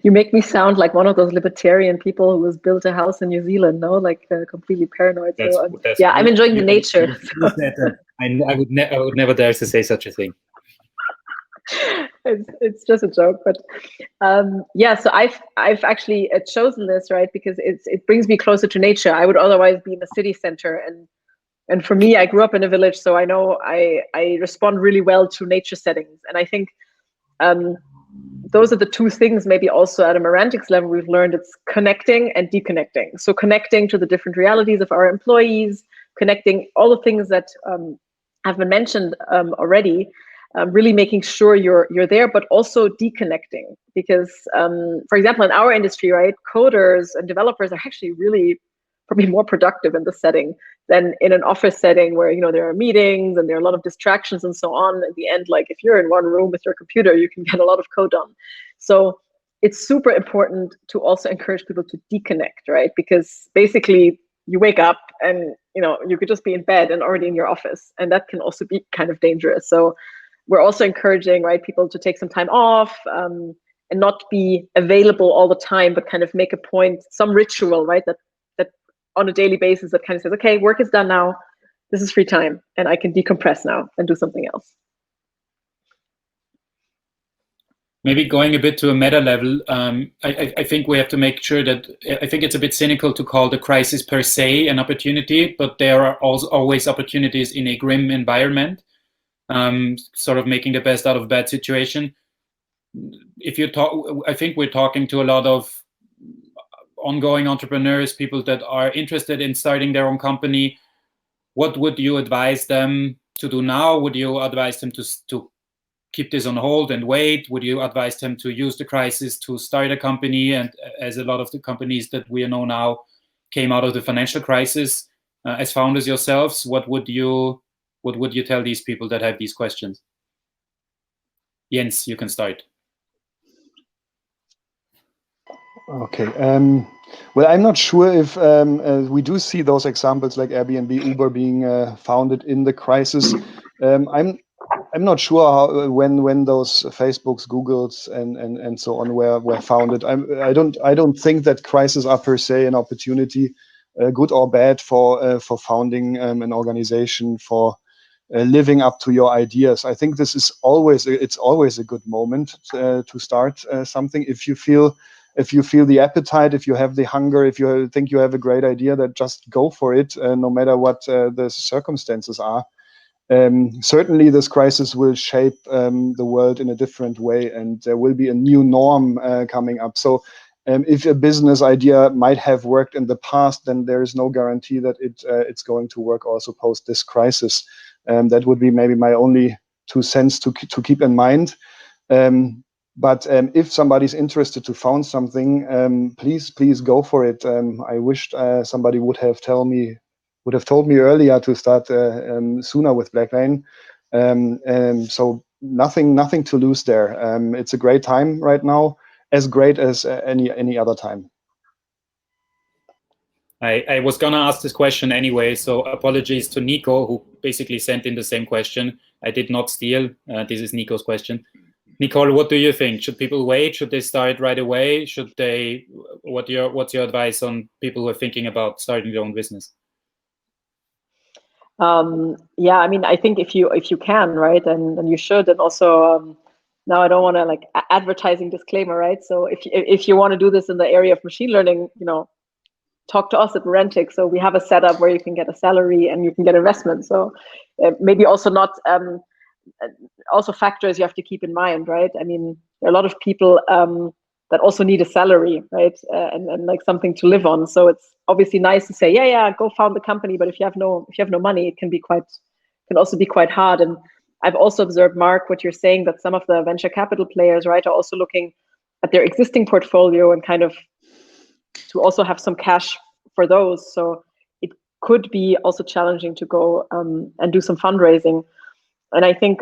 You make me sound like one of those libertarian people who has built a house in New Zealand, no? Like completely paranoid. Yeah, I'm enjoying the nature. I would never dare to say such a thing. It's just a joke, but yeah. So I've actually chosen this, right, because it brings me closer to nature. I would otherwise be in the city center, and for me, I grew up in a village, so I know I respond really well to nature settings, and I think those are the two things. Maybe also at a Merantics level, we've learned it's connecting and deconnecting. So connecting to the different realities of our employees, connecting all the things that have been mentioned already. Really making sure you're there, but also deconnecting, because, for example, in our industry, right, coders and developers are actually really probably more productive in the setting than in an office setting where, you know, there are meetings and there are a lot of distractions and so on. At the end, like if you're in one room with your computer, you can get a lot of code done. So it's super important to also encourage people to deconnect, right? Because basically you wake up and, you know, you could just be in bed and already in your office, and that can also be kind of dangerous. So we're also encouraging, right, people to take some time off and not be available all the time, but kind of make a point, some ritual, right, that on a daily basis that kind of says, okay, work is done now, this is free time, and I can decompress now and do something else. Maybe going a bit to a meta level, I think we have to make sure that, I think it's a bit cynical to call the crisis per se an opportunity, but there are also always opportunities in a grim environment. Sort of making the best out of a bad situation. If you talk, I think we're talking to a lot of ongoing entrepreneurs, people that are interested in starting their own company. What would you advise them to do now? Would you advise them to keep this on hold and wait? Would you advise them to use the crisis to start a company? And as a lot of the companies that we know now came out of the financial crisis, as founders yourselves, what would you tell these people that have these questions? Jens, you can start. Okay. Well, I'm not sure if we do see those examples like Airbnb, Uber being founded in the crisis. I'm not sure how, when those Facebooks, Googles, and so on were founded. I don't think that crises are per se an opportunity, good or bad, for founding an organization, for living up to your ideas. I think this is always a good moment to start something. If you feel the appetite, if you have the hunger, if you think you have a great idea, that just go for it, no matter what the circumstances are. Certainly this crisis will shape the world in a different way, and there will be a new norm coming up. So if a business idea might have worked in the past, then there is no guarantee that it's going to work also post this crisis. That would be maybe my only 2 cents to keep in mind. But if somebody's interested to found something, please go for it. I wished somebody would have told me earlier to start sooner with Blacklane. So nothing to lose there. It's a great time right now, as great as any other time. I was gonna ask this question anyway, so apologies to Nico, who basically sent in the same question. I did not steal. This is Nico's question. Nicole, what do you think? Should people wait? Should they start right away? Should they? What's your advice on people who are thinking about starting their own business? Yeah, I mean, I think if you can, right, and you should, and also now I don't want to like advertising disclaimer, right? So if you want to do this in the area of machine learning, you know, talk to us at Morantic. So we have a setup where you can get a salary and you can get investment. So maybe also not also factors you have to keep in mind, right? I mean, there are a lot of people that also need a salary, right? And like something to live on. So it's obviously nice to say, yeah, go found the company. But if you have no money, it can also be quite hard. And I've also observed, Mark, what you're saying, that some of the venture capital players, right, are also looking at their existing portfolio and kind of to also have some cash for those. So it could be also challenging to go and do some fundraising. And I think,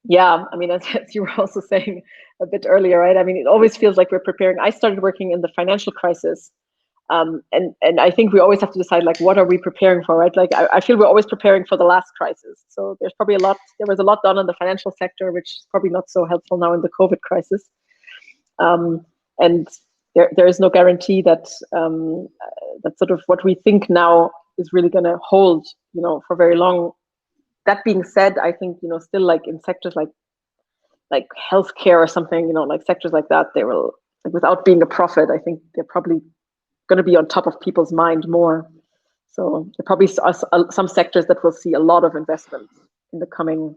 yeah, I mean, as you were also saying a bit earlier, right? I mean, it always feels like we're preparing. I started working in the financial crisis. And I think we always have to decide, like, what are we preparing for, right? Like, I feel we're always preparing for the last crisis. So there was a lot done in the financial sector, which is probably not so helpful now in the COVID crisis. And there is no guarantee that that sort of what we think now is really going to hold, for very long. That being said, I think, still like in sectors like healthcare or something, like sectors like that, they will, like, without being a profit, I think they're probably going to be on top of people's mind more. So there probably are some sectors that will see a lot of investment in the coming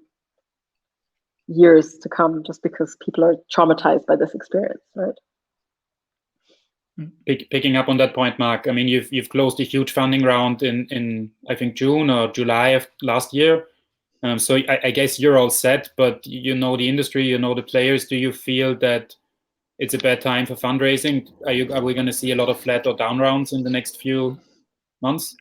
years to come, just because people are traumatized by this experience, right? Picking up on that point, Marc, I mean, you've closed a huge funding round in I think June or July of last year. So I guess you're all set, but you know the industry, you know the players. Do you feel that it's a bad time for fundraising? Are we going to see a lot of flat or down rounds in the next few months?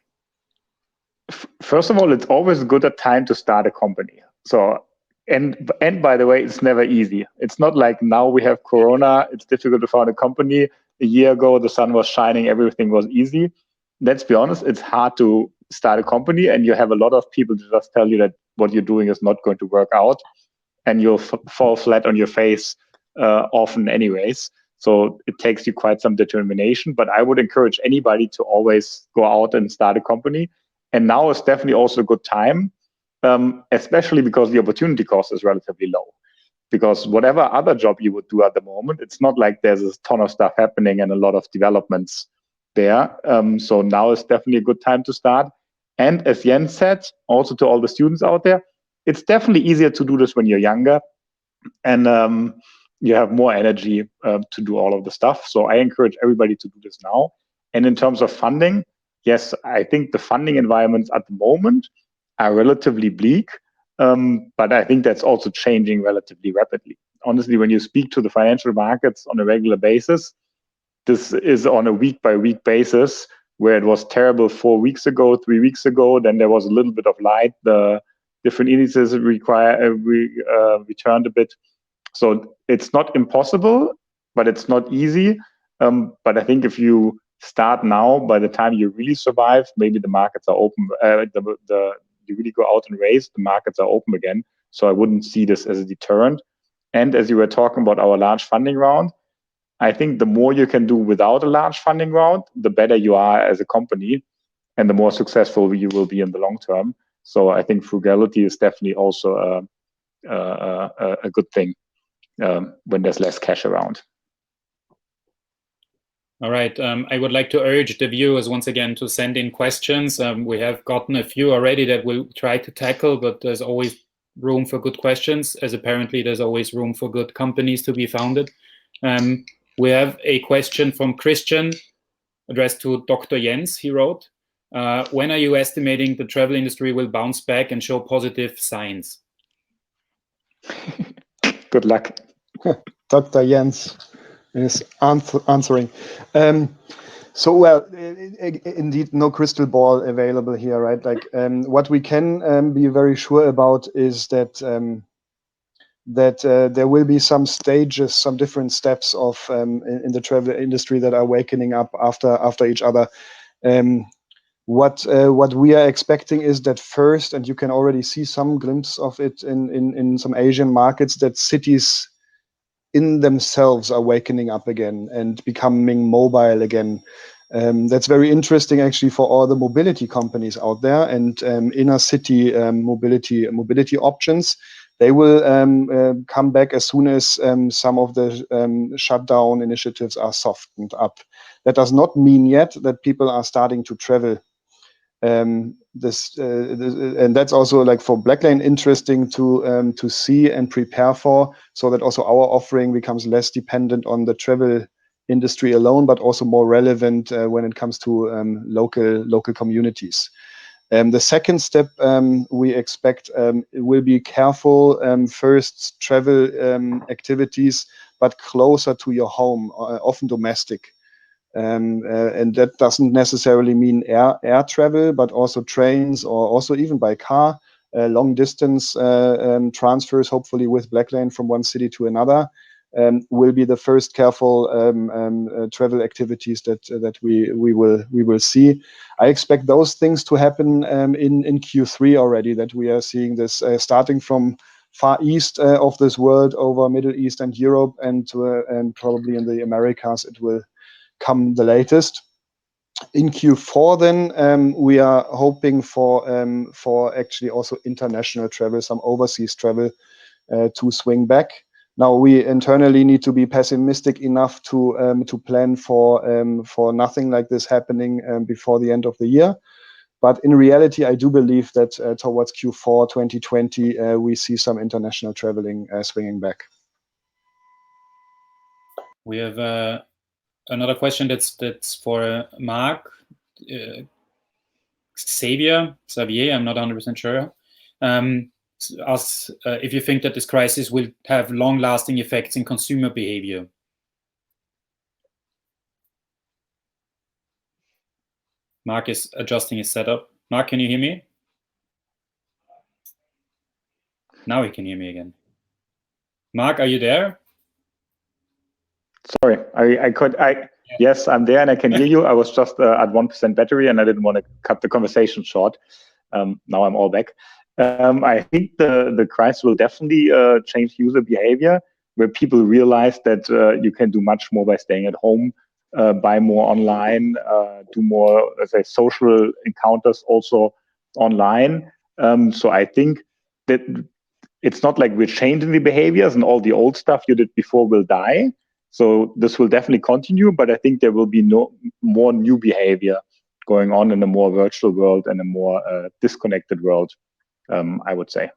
First of all, it's always a good time to start a company. So, and by the way, it's never easy. It's not like now we have Corona, it's difficult to found a company. A year ago, the sun was shining, everything was easy. Let's be honest, it's hard to start a company, and you have a lot of people to just tell you that what you're doing is not going to work out, and you'll fall flat on your face often anyways. So it takes you quite some determination, but I would encourage anybody to always go out and start a company. And now is definitely also a good time, especially because the opportunity cost is relatively low. Because whatever other job you would do at the moment, it's not like there's a ton of stuff happening and a lot of developments there. So now is definitely a good time to start. And as Jens said, also to all the students out there, it's definitely easier to do this when you're younger and you have more energy to do all of the stuff. So I encourage everybody to do this now. And in terms of funding, yes, I think the funding environments at the moment are relatively bleak. But I think that's also changing relatively rapidly. Honestly, when you speak to the financial markets on a regular basis, this is on a week-by-week basis, where it was terrible 4 weeks ago, 3 weeks ago, then there was a little bit of light. The different indices returned a bit. So it's not impossible, but it's not easy. But I think if you start now, by the time you really survive, maybe the markets are open, you really go out and raise, the markets are open again. So I wouldn't see this as a deterrent. And as you were talking about our large funding round, I think the more you can do without a large funding round, the better you are as a company and the more successful you will be in the long term. So I think frugality is definitely also a good thing when there's less cash around. All right. I would like to urge the viewers once again to send in questions. We have gotten a few already that we'll try to tackle, but there's always room for good questions, as apparently there's always room for good companies to be founded. We have a question from Christian addressed to Dr. Jens. He wrote, when are you estimating the travel industry will bounce back and show positive signs? Good luck. Dr. Jens is answering. So, well, indeed, no crystal ball available here, right? Like, what we can be very sure about is that there will be some stages, some different steps of in the travel industry that are wakening up after each other. What we are expecting is that first, and you can already see some glimpse of it in some Asian markets, that cities in themselves are wakening up again and becoming mobile again. That's very interesting actually for all the mobility companies out there and inner city mobility options. they will come back as soon as some of the shutdown initiatives are softened up. That does not mean yet that people are starting to travel. And that's also like for Blacklane interesting to see and prepare for, so that also our offering becomes less dependent on the travel industry alone, but also more relevant when it comes to local communities. The second step we expect will be careful first travel activities, but closer to your home, often domestic. And that doesn't necessarily mean air travel, but also trains, or also even by car, long distance transfers, hopefully with Blacklane from one city to another, will be the first careful travel activities that we will see. I expect those things to happen in Q3 already, that we are seeing this starting from far east of this world over Middle East and Europe, and probably in the Americas it will come the latest. In Q4 then we are hoping for actually also international travel, some overseas travel to swing back. Now we internally need to be pessimistic enough to plan for nothing like this happening before the end of the year. But in reality, I do believe that towards Q4 2020 we see some international traveling swinging back. We have another question that's for Marc. Xavier, I'm not 100% sure, asks if you think that this crisis will have long-lasting effects in consumer behavior. Marc is adjusting his setup. Marc, can you hear me? Now he can hear me again. Marc, are you there? Sorry, yes, I'm there and I can hear you. I was just at 1% battery and I didn't want to cut the conversation short. Now I'm all back. I think the crisis will definitely change user behavior, where people realize that you can do much more by staying at home, buy more online, do more, let's say, social encounters also online. So I think that it's not like we're changing the behaviors and all the old stuff you did before will die. So this will definitely continue, but I think there will be more new behavior going on in a more virtual world and a more disconnected world, I would say.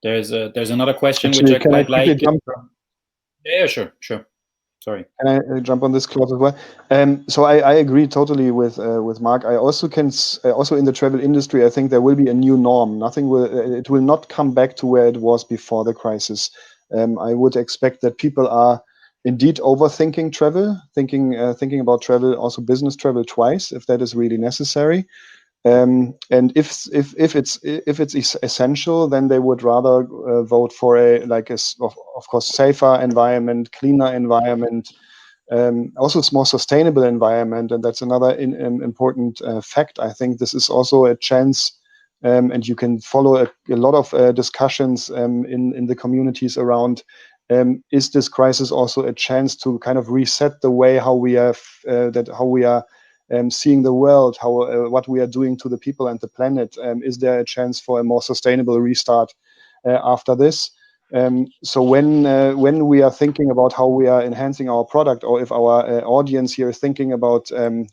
There's another question which I quite like. Yeah, sure. Sorry. Can I jump on this, Klaus, as well? So I agree totally with Marc. I also also in the travel industry, I think there will be a new norm. It will not come back to where it was before the crisis. I would expect that people are indeed overthinking travel, thinking about travel, also business travel twice, if that is really necessary. And if it's essential, then they would rather vote for of course safer environment, cleaner environment, also a more sustainable environment, and that's another important fact. I think this is also a chance. And you can follow a lot of discussions in the communities around, is this crisis also a chance to kind of reset the way how we are seeing the world, what we are doing to the people and the planet? Is there a chance for a more sustainable restart after this? So when we are thinking about how we are enhancing our product, or if our audience here is thinking about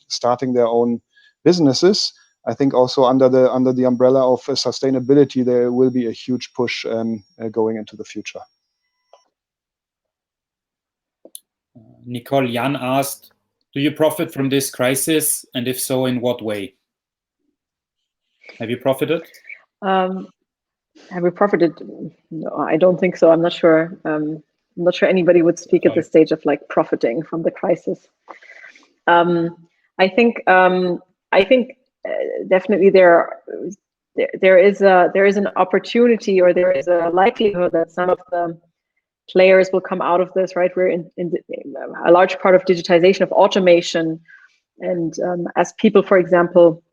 starting their own businesses, I think also under the umbrella of sustainability, there will be a huge push going into the future. Nicole Jan asked, do you profit from this crisis? And if so, in what way? Have you profited? Have we profited? No, I don't think so. I'm not sure. I'm not sure anybody would speak at this stage of like profiting from the crisis. I think definitely there is an opportunity, or there is a likelihood that some of the players will come out of this, right? We're in a large part of digitization, of automation, and as people, for example,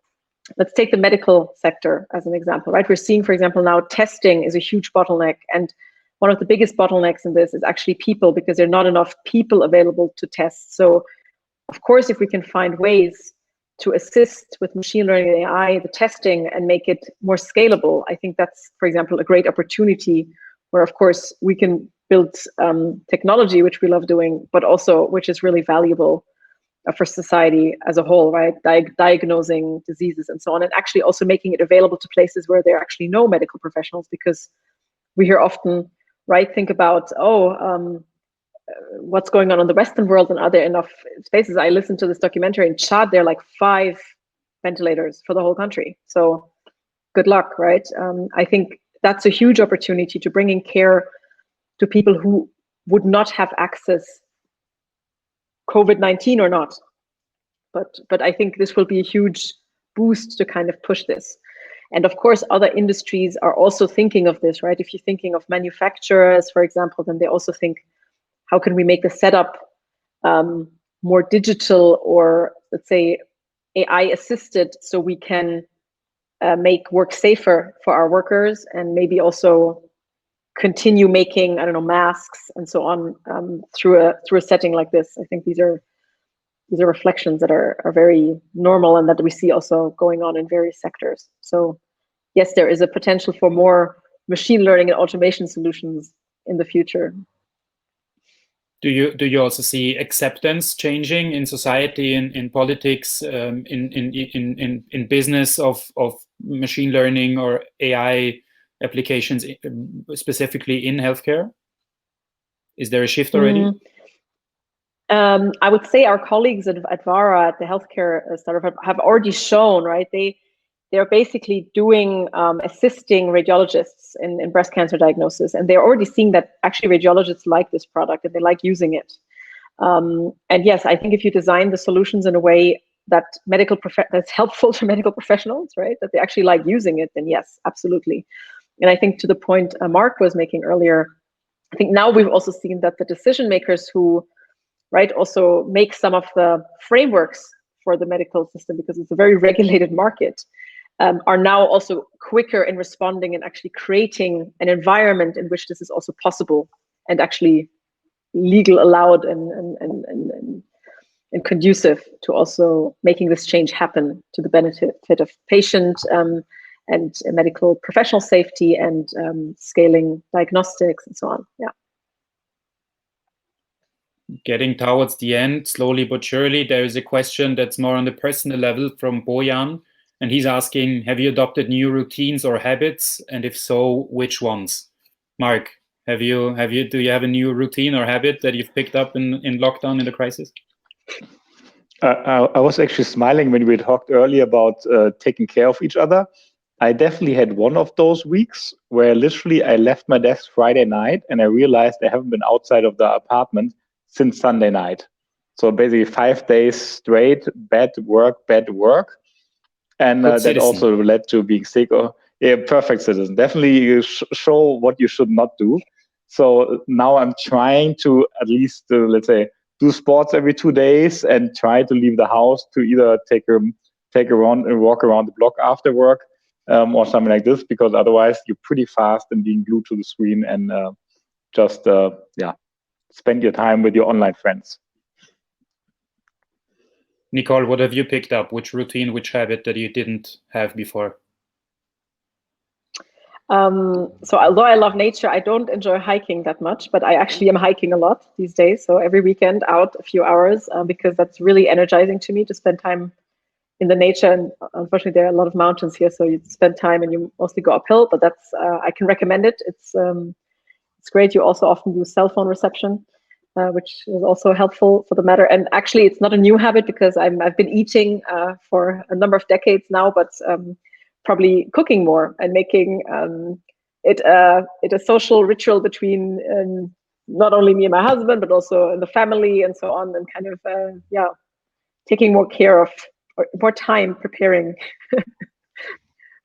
let's take the medical sector as an example, right? We're seeing, for example, now testing is a huge bottleneck, and one of the biggest bottlenecks in this is actually people, because there are not enough people available to test. So of course, if we can find ways to assist with machine learning and AI, the testing, and make it more scalable. I think that's, for example, a great opportunity where, of course, we can build technology, which we love doing, but also which is really valuable for society as a whole, right? Diagnosing diseases and so on, and actually also making it available to places where there are actually no medical professionals, because we hear often, right, think about, what's going on in the Western world, and are there enough spaces? I listened to this documentary in Chad, there are like 5 ventilators for the whole country. So good luck, right? I think that's a huge opportunity to bring in care to people who would not have access, COVID-19 or not. But I think this will be a huge boost to kind of push this. And of course, other industries are also thinking of this, right? If you're thinking of manufacturers, for example, then they also think, how can we make the setup more digital, or let's say AI assisted, so we can make work safer for our workers, and maybe also continue making, I don't know, masks and so on through a setting like this. I think these are reflections that are very normal, and that we see also going on in various sectors. So yes, there is a potential for more machine learning and automation solutions in the future. Do you also see acceptance changing in society, in politics, in business of machine learning or AI applications, specifically in healthcare? Is there a shift already? I would say our colleagues at Vara, at the healthcare startup, have already shown, right? They're basically doing assisting radiologists in breast cancer diagnosis, and they're already seeing that actually radiologists like this product and they like using it. And yes, I think if you design the solutions in a way that that's helpful to medical professionals, right, that they actually like using it, then yes, absolutely. And I think to the point Marc was making earlier, I think now we've also seen that the decision makers who, right, also make some of the frameworks for the medical system, because it's a very regulated market, are now also quicker in responding and actually creating an environment in which this is also possible and actually legal, allowed, and conducive to also making this change happen to the benefit of patient and medical professional safety, and scaling diagnostics and so on. Yeah. Getting towards the end, slowly but surely, there is a question that's more on the personal level from Bojan. And he's asking, have you adopted new routines or habits? And if so, which ones? Marc, do you have a new routine or habit that you've picked up in lockdown, in the crisis? I was actually smiling when we talked earlier about taking care of each other. I definitely had one of those weeks where literally I left my desk Friday night and I realized I haven't been outside of the apartment since Sunday night. So basically 5 days straight, bed work. And that also led to being sick. Yeah, perfect citizen. Definitely show what you should not do. So now I'm trying to at least, let's say, do sports every 2 days and try to leave the house to either take a run and walk around the block after work, or something like this, because otherwise you're pretty fast in being glued to the screen and just spend your time with your online friends. Nicole, what have you picked up? Which routine, which habit that you didn't have before? So although I love nature, I don't enjoy hiking that much, but I actually am hiking a lot these days. So every weekend out a few hours, because that's really energizing to me to spend time in the nature. And unfortunately, there are a lot of mountains here, so you spend time and you mostly go uphill, but that's, I can recommend it. It's great. You also often use cell phone reception, which is also helpful for the matter. And actually, it's not a new habit, because I've been eating for a number of decades now, but probably cooking more and making it a social ritual between not only me and my husband, but also in the family and so on, and kind of taking more care of, or more time preparing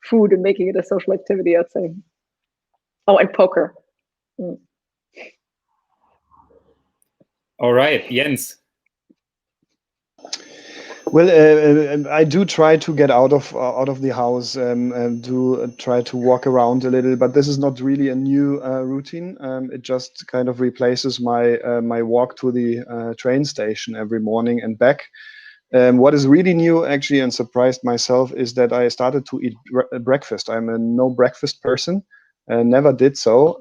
food and making it a social activity, I'd say. Oh, and poker. All right, Jens. Well, I do try to get out of the house and do try to walk around a little, but this is not really a new routine. It just kind of replaces my walk to the train station every morning and back. What is really new, actually, and surprised myself, is that I started to eat breakfast. I'm a no breakfast person, never did so,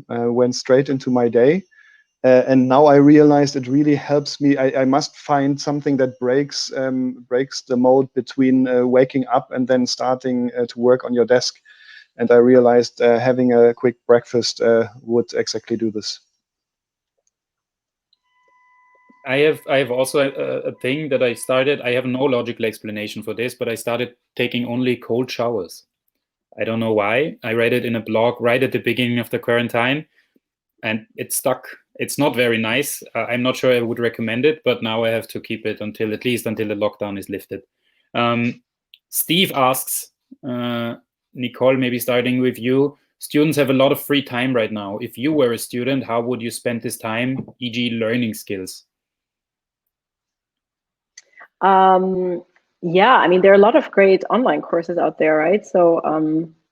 went straight into my day. And now I realized it really helps me. I must find something that breaks the mode between waking up and then starting to work on your desk. And I realized having a quick breakfast would exactly do this. I have also a thing that I started. I have no logical explanation for this, but I started taking only cold showers. I don't know why. I read it in a blog right at the beginning of the quarantine, and it stuck. It's not very nice. I'm not sure I would recommend it, but now I have to keep it until at least until the lockdown is lifted. Steve asks, Nicole, maybe starting with you. Students have a lot of free time right now. If you were a student, how would you spend this time, e.g. learning skills? Yeah, I mean, there are a lot of great online courses out there, right? So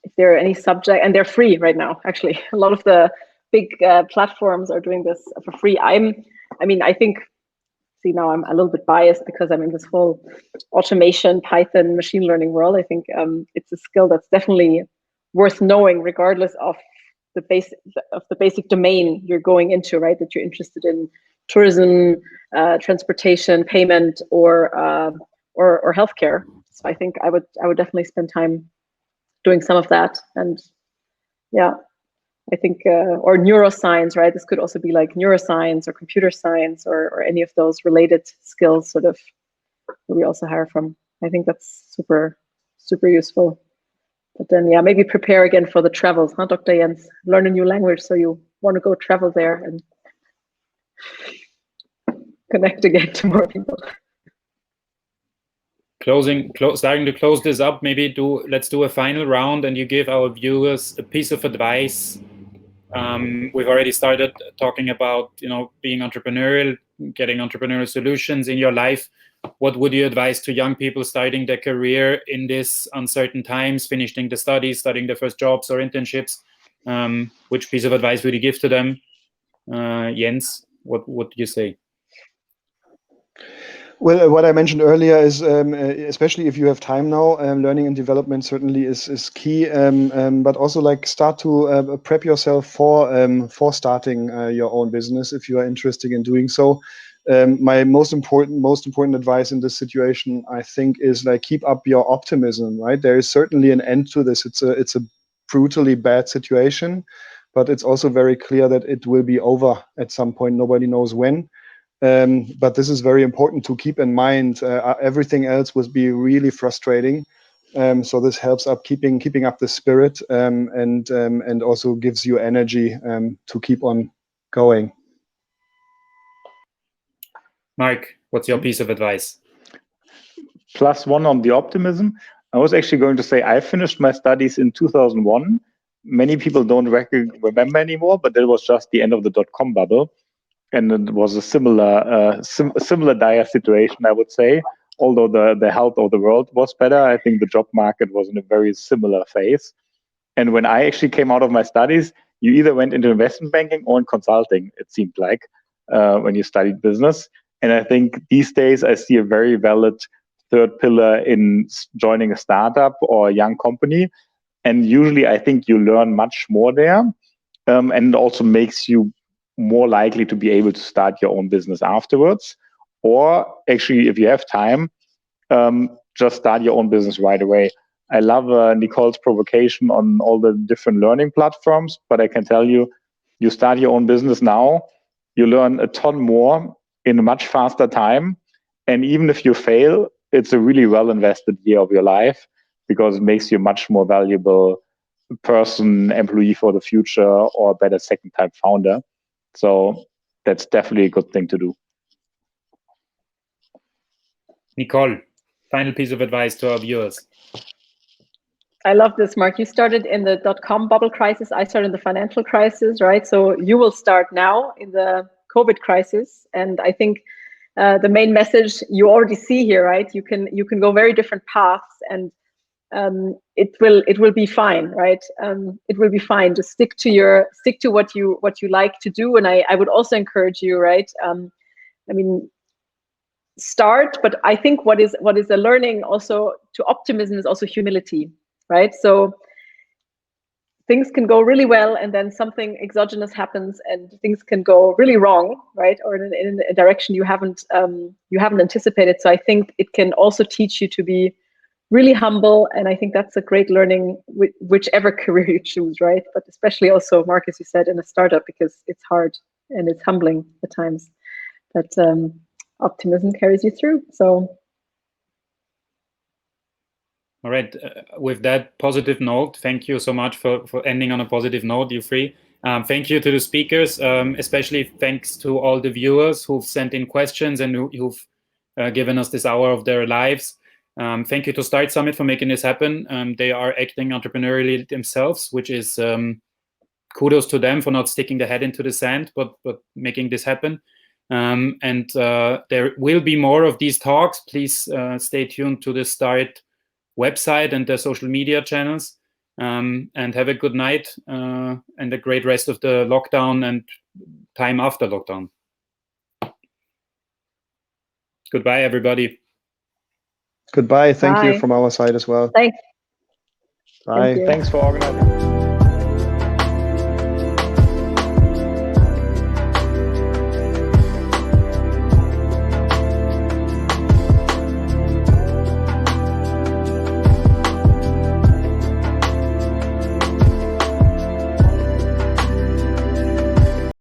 if there are any subject, and they're free right now, actually. A lot of the big platforms are doing this for free. I think, see, now I'm a little bit biased because I'm in this whole automation, Python, machine learning world. I think it's a skill that's definitely worth knowing, regardless of the basic domain you're going into, right? That you're interested in tourism, transportation, payment, or healthcare. So I think I would definitely spend time doing some of that. And yeah, I think or neuroscience, right? This could also be like neuroscience or computer science or any of those related skills, sort of, that we also hire from. I think that's super, super useful. But then, yeah, maybe prepare again for the travels, huh, Dr. Jens? Learn a new language, so you want to go travel there and connect again to more people. Starting to close this up, maybe let's do a final round, and you give our viewers a piece of advice. We've already started talking about, being entrepreneurial, getting entrepreneurial solutions in your life. What would you advise to young people starting their career in this uncertain times, finishing the studies, starting their first jobs or internships? Which piece of advice would you give to them? Jens, what do you say? Well, what I mentioned earlier is, especially if you have time now, learning and development certainly is key. But also, like, start to prep yourself for starting your own business if you are interested in doing so. My most important advice in this situation, I think, is like, keep up your optimism. Right, there is certainly an end to this. It's a brutally bad situation, but it's also very clear that it will be over at some point. Nobody knows when. But this is very important to keep in mind. Everything else would be really frustrating. So this helps up keeping up the spirit, and also gives you energy to keep on going. Marc, what's your piece of advice? +1 on the optimism. I was actually going to say I finished my studies in 2001. Many people don't remember anymore, but that was just the end of the .com bubble. And it was a similar dire situation, I would say. Although the health of the world was better, I think the job market was in a very similar phase. And when I actually came out of my studies, you either went into investment banking or in consulting, it seemed like, when you studied business. And I think these days I see a very valid third pillar in joining a startup or a young company. And usually I think you learn much more there. And it also makes you more likely to be able to start your own business afterwards. Or actually, if you have time, just start your own business right away. I love Nicole's provocation on all the different learning platforms, but I can tell you, you start your own business now, you learn a ton more in a much faster time. And even if you fail, it's a really well invested year of your life, because it makes you a much more valuable person, employee for the future, or a better second-time founder. So that's definitely a good thing to do. Nicole, final piece of advice to our viewers. I love this, Marc. You started in the .com bubble crisis. I started in the financial crisis, right? So you will start now in the COVID crisis. And I think the main message you already see here, right? You can go very different paths, and it will be fine, right? It will be fine. Just stick to what you like to do. And I would also encourage you, right? start, but I think what is a learning also to optimism is also humility, right? So things can go really well, and then something exogenous happens, and things can go really wrong, right? Or in a direction you haven't anticipated. So I think it can also teach you to be really humble, and I think that's a great learning, whichever career you choose, right? But especially also, Mark, as you said, in a startup, because it's hard and it's humbling at times. But optimism carries you through. So. All right. With that positive note, thank you so much for ending on a positive note, you three. Thank you to the speakers, especially thanks to all the viewers who've sent in questions and who've given us this hour of their lives. Thank you to Start Summit for making this happen. They are acting entrepreneurially themselves, which is kudos to them for not sticking their head into the sand, but making this happen. And there will be more of these talks. Please stay tuned to the Start website and the social media channels, and have a good night and a great rest of the lockdown and time after lockdown. Goodbye, everybody. Goodbye. Thank you from our side as well. Thanks. Bye. Thanks for organizing.